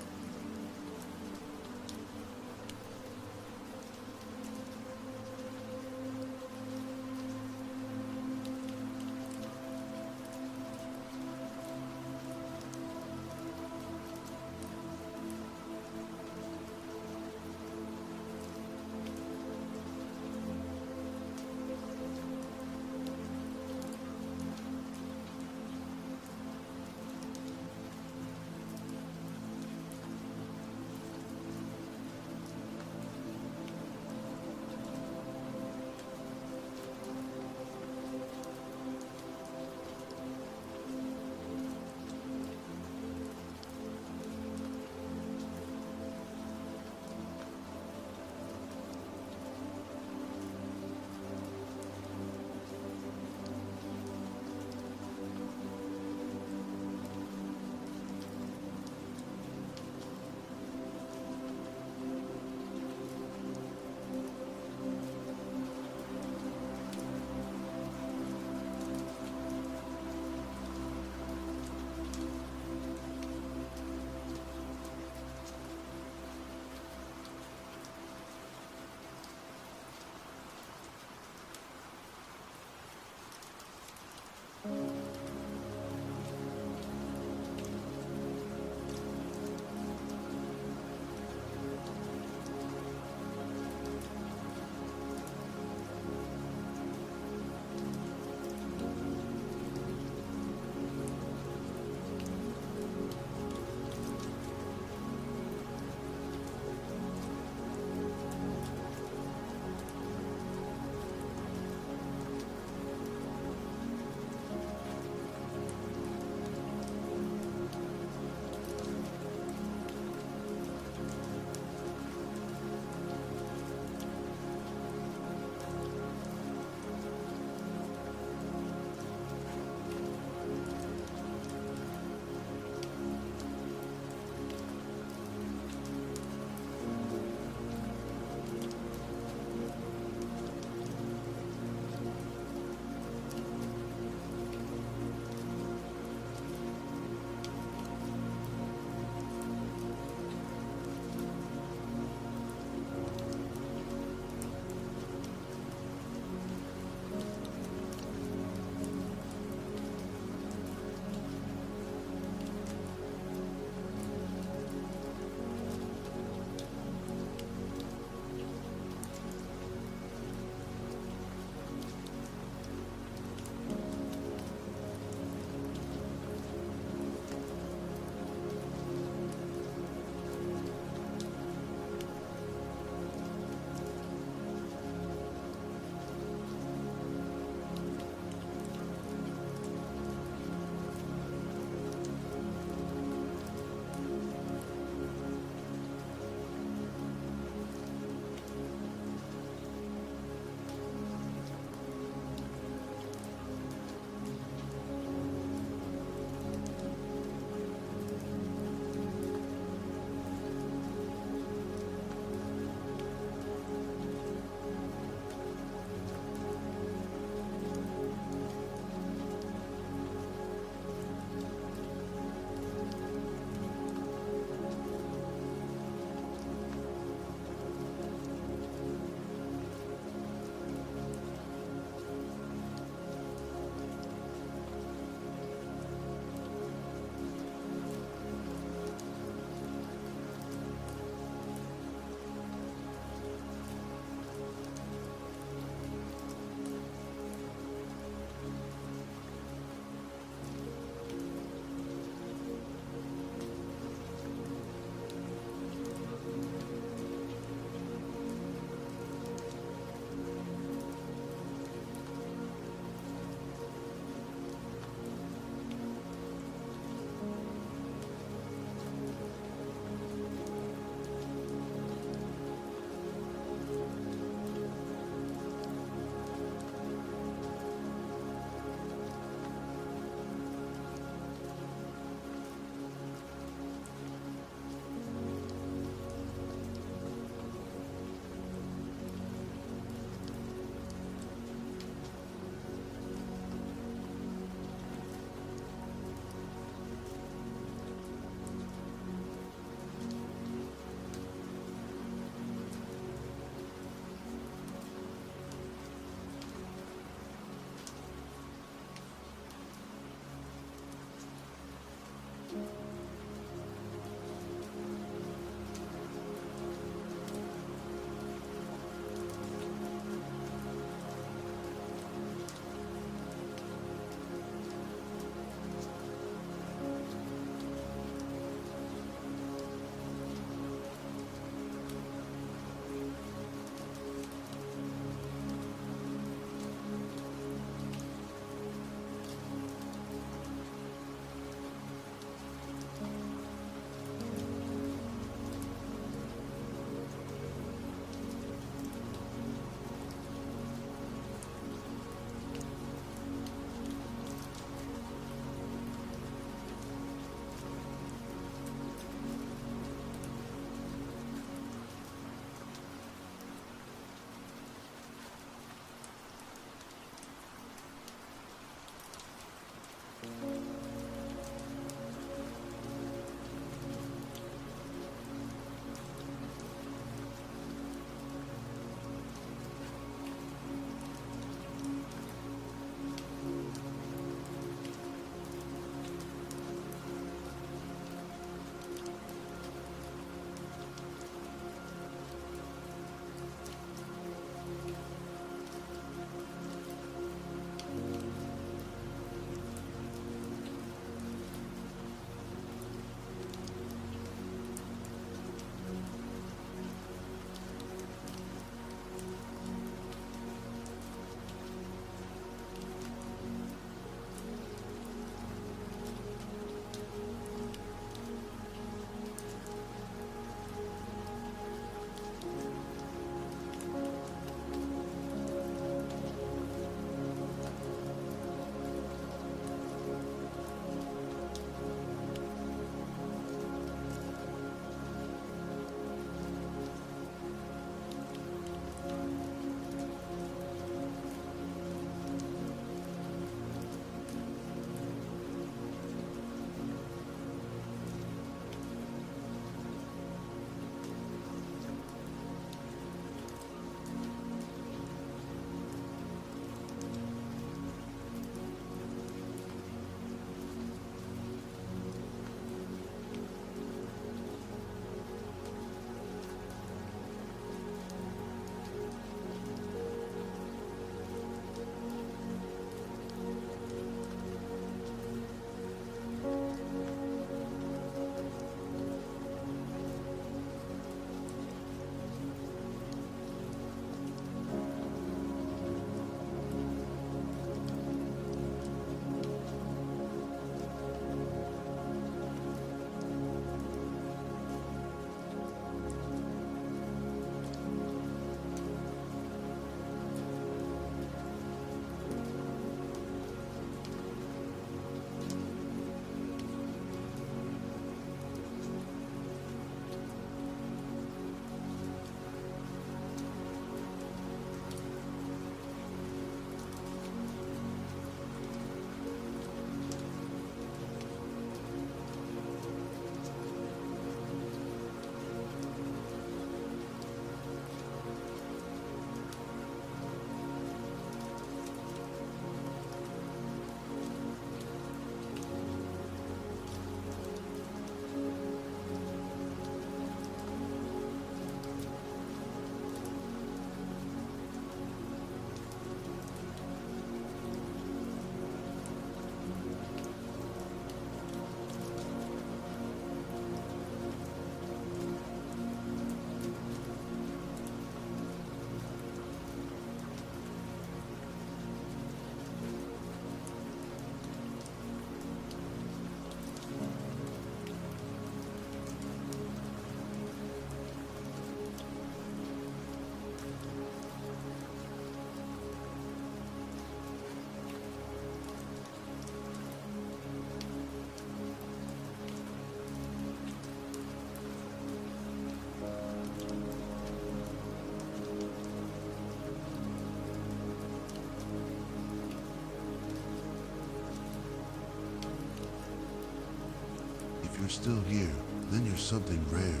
you're still here, then you're something rare.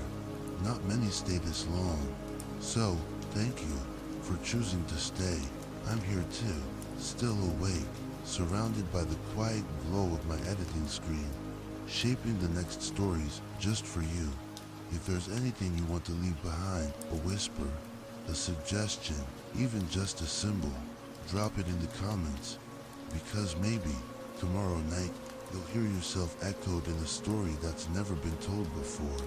Not many stay this long. So, thank you for choosing to stay. I'm here too, still awake, surrounded by the quiet glow of my editing screen, shaping the next stories just for you. If there's anything you want to leave behind, a whisper, a suggestion, even just a symbol, drop it in the comments. Because maybe, tomorrow night, you'll hear yourself echoed in a story that's never been told before.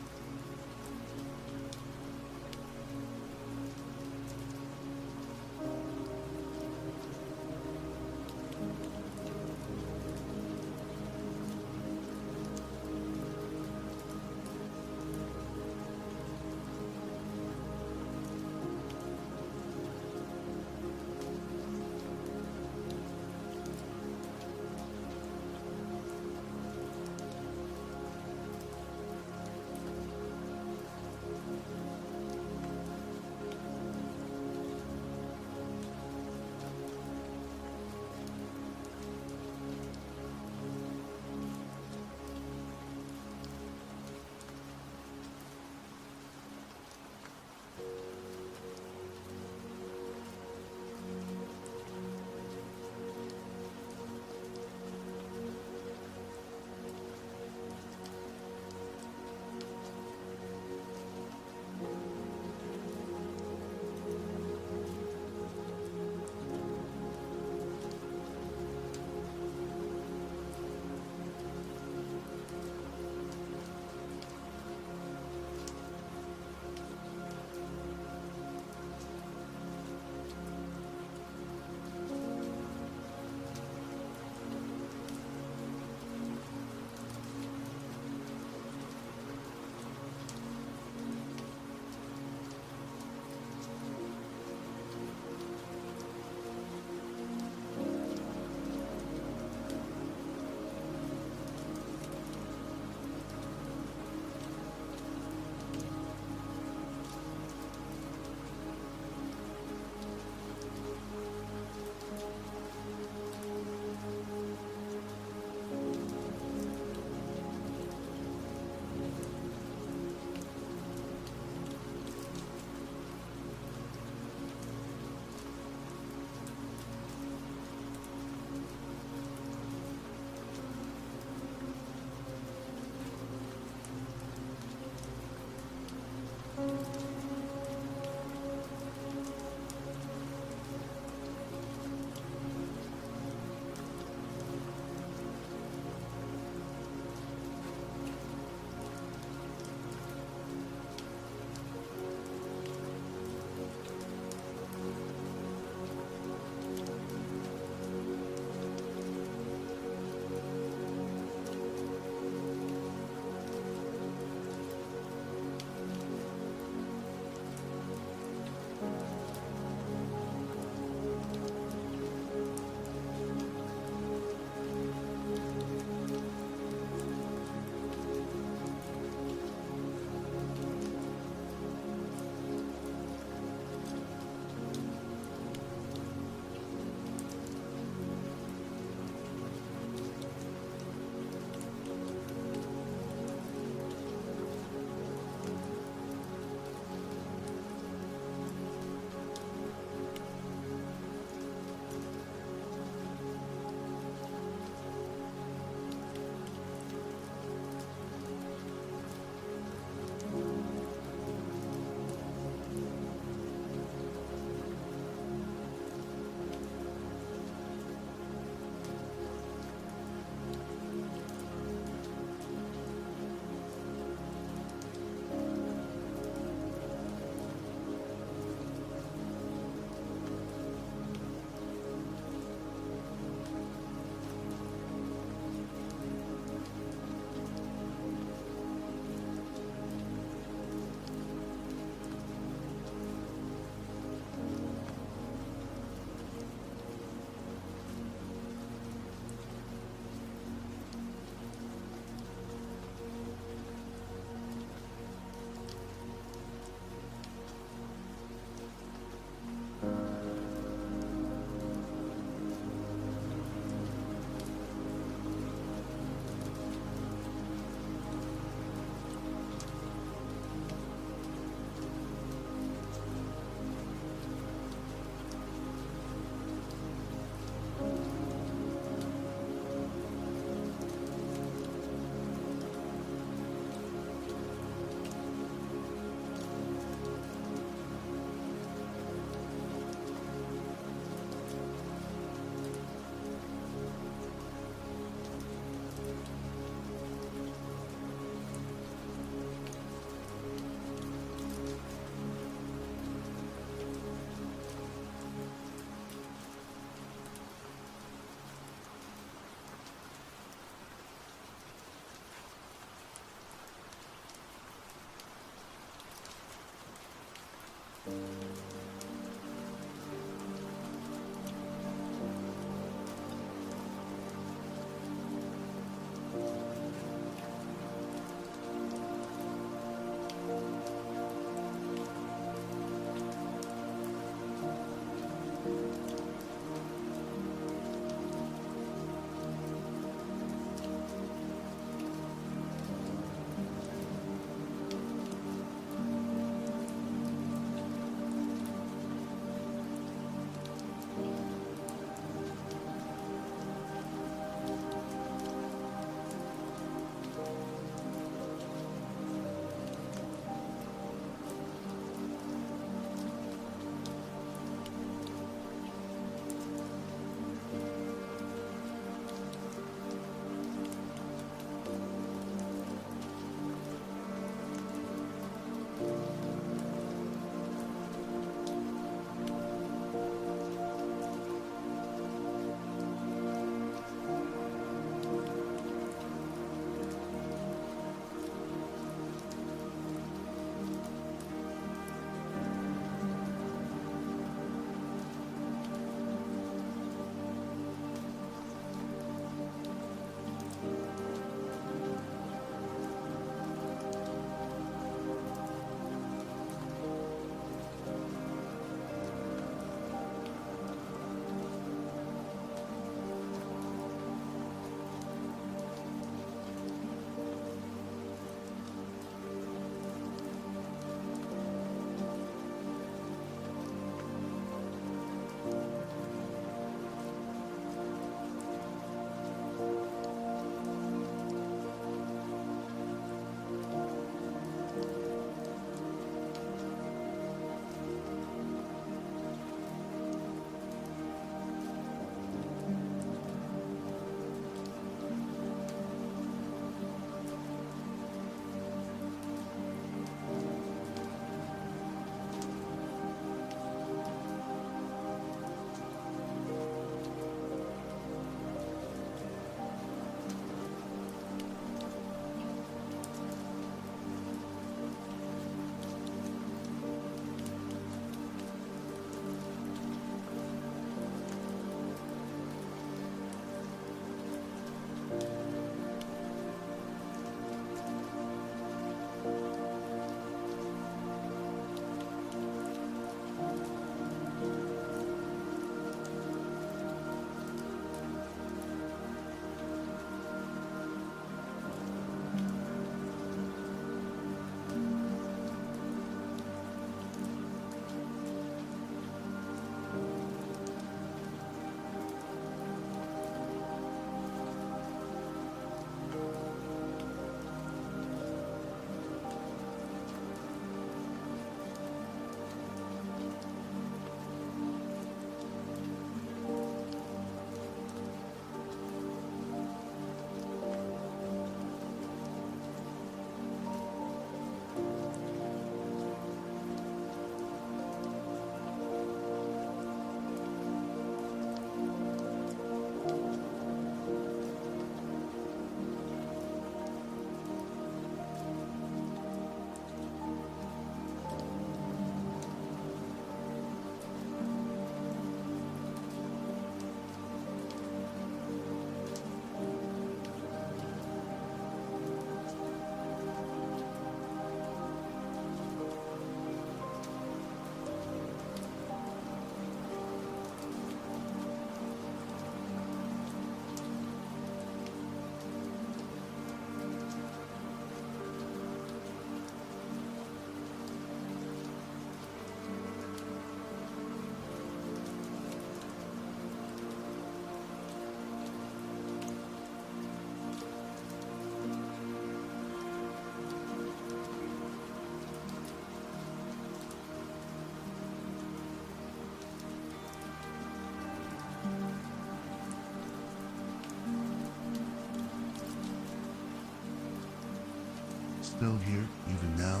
Still here, even now?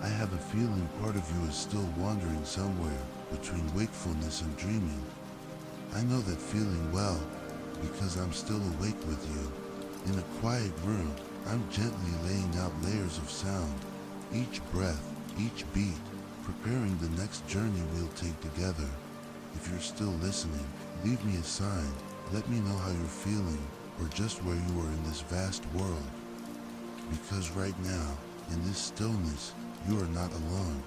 I have a feeling part of you is still wandering somewhere between wakefulness and dreaming. I know that feeling well because I'm still awake with you. In a quiet room, I'm gently laying out layers of sound. Each breath, each beat, preparing the next journey we'll take together. If you're still listening, leave me a sign. Let me know how you're feeling or just where you are in this vast world. Because right now, in this stillness, you are not alone.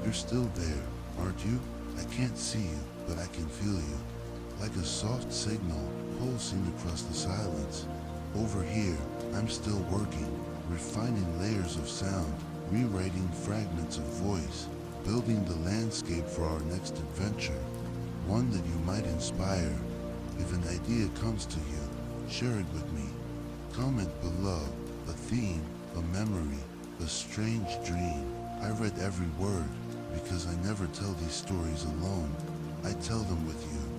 You're still there, aren't you? I can't see you, but I can feel you. Like a soft signal pulsing across the silence. Over here, I'm still working, refining layers of sound, rewriting fragments of voice, building the landscape for our next adventure. One that you might inspire. If an idea comes to you, share it with me. Comment below. A theme, a memory, a strange dream. I read every word, because I never tell these stories alone. I tell them with you.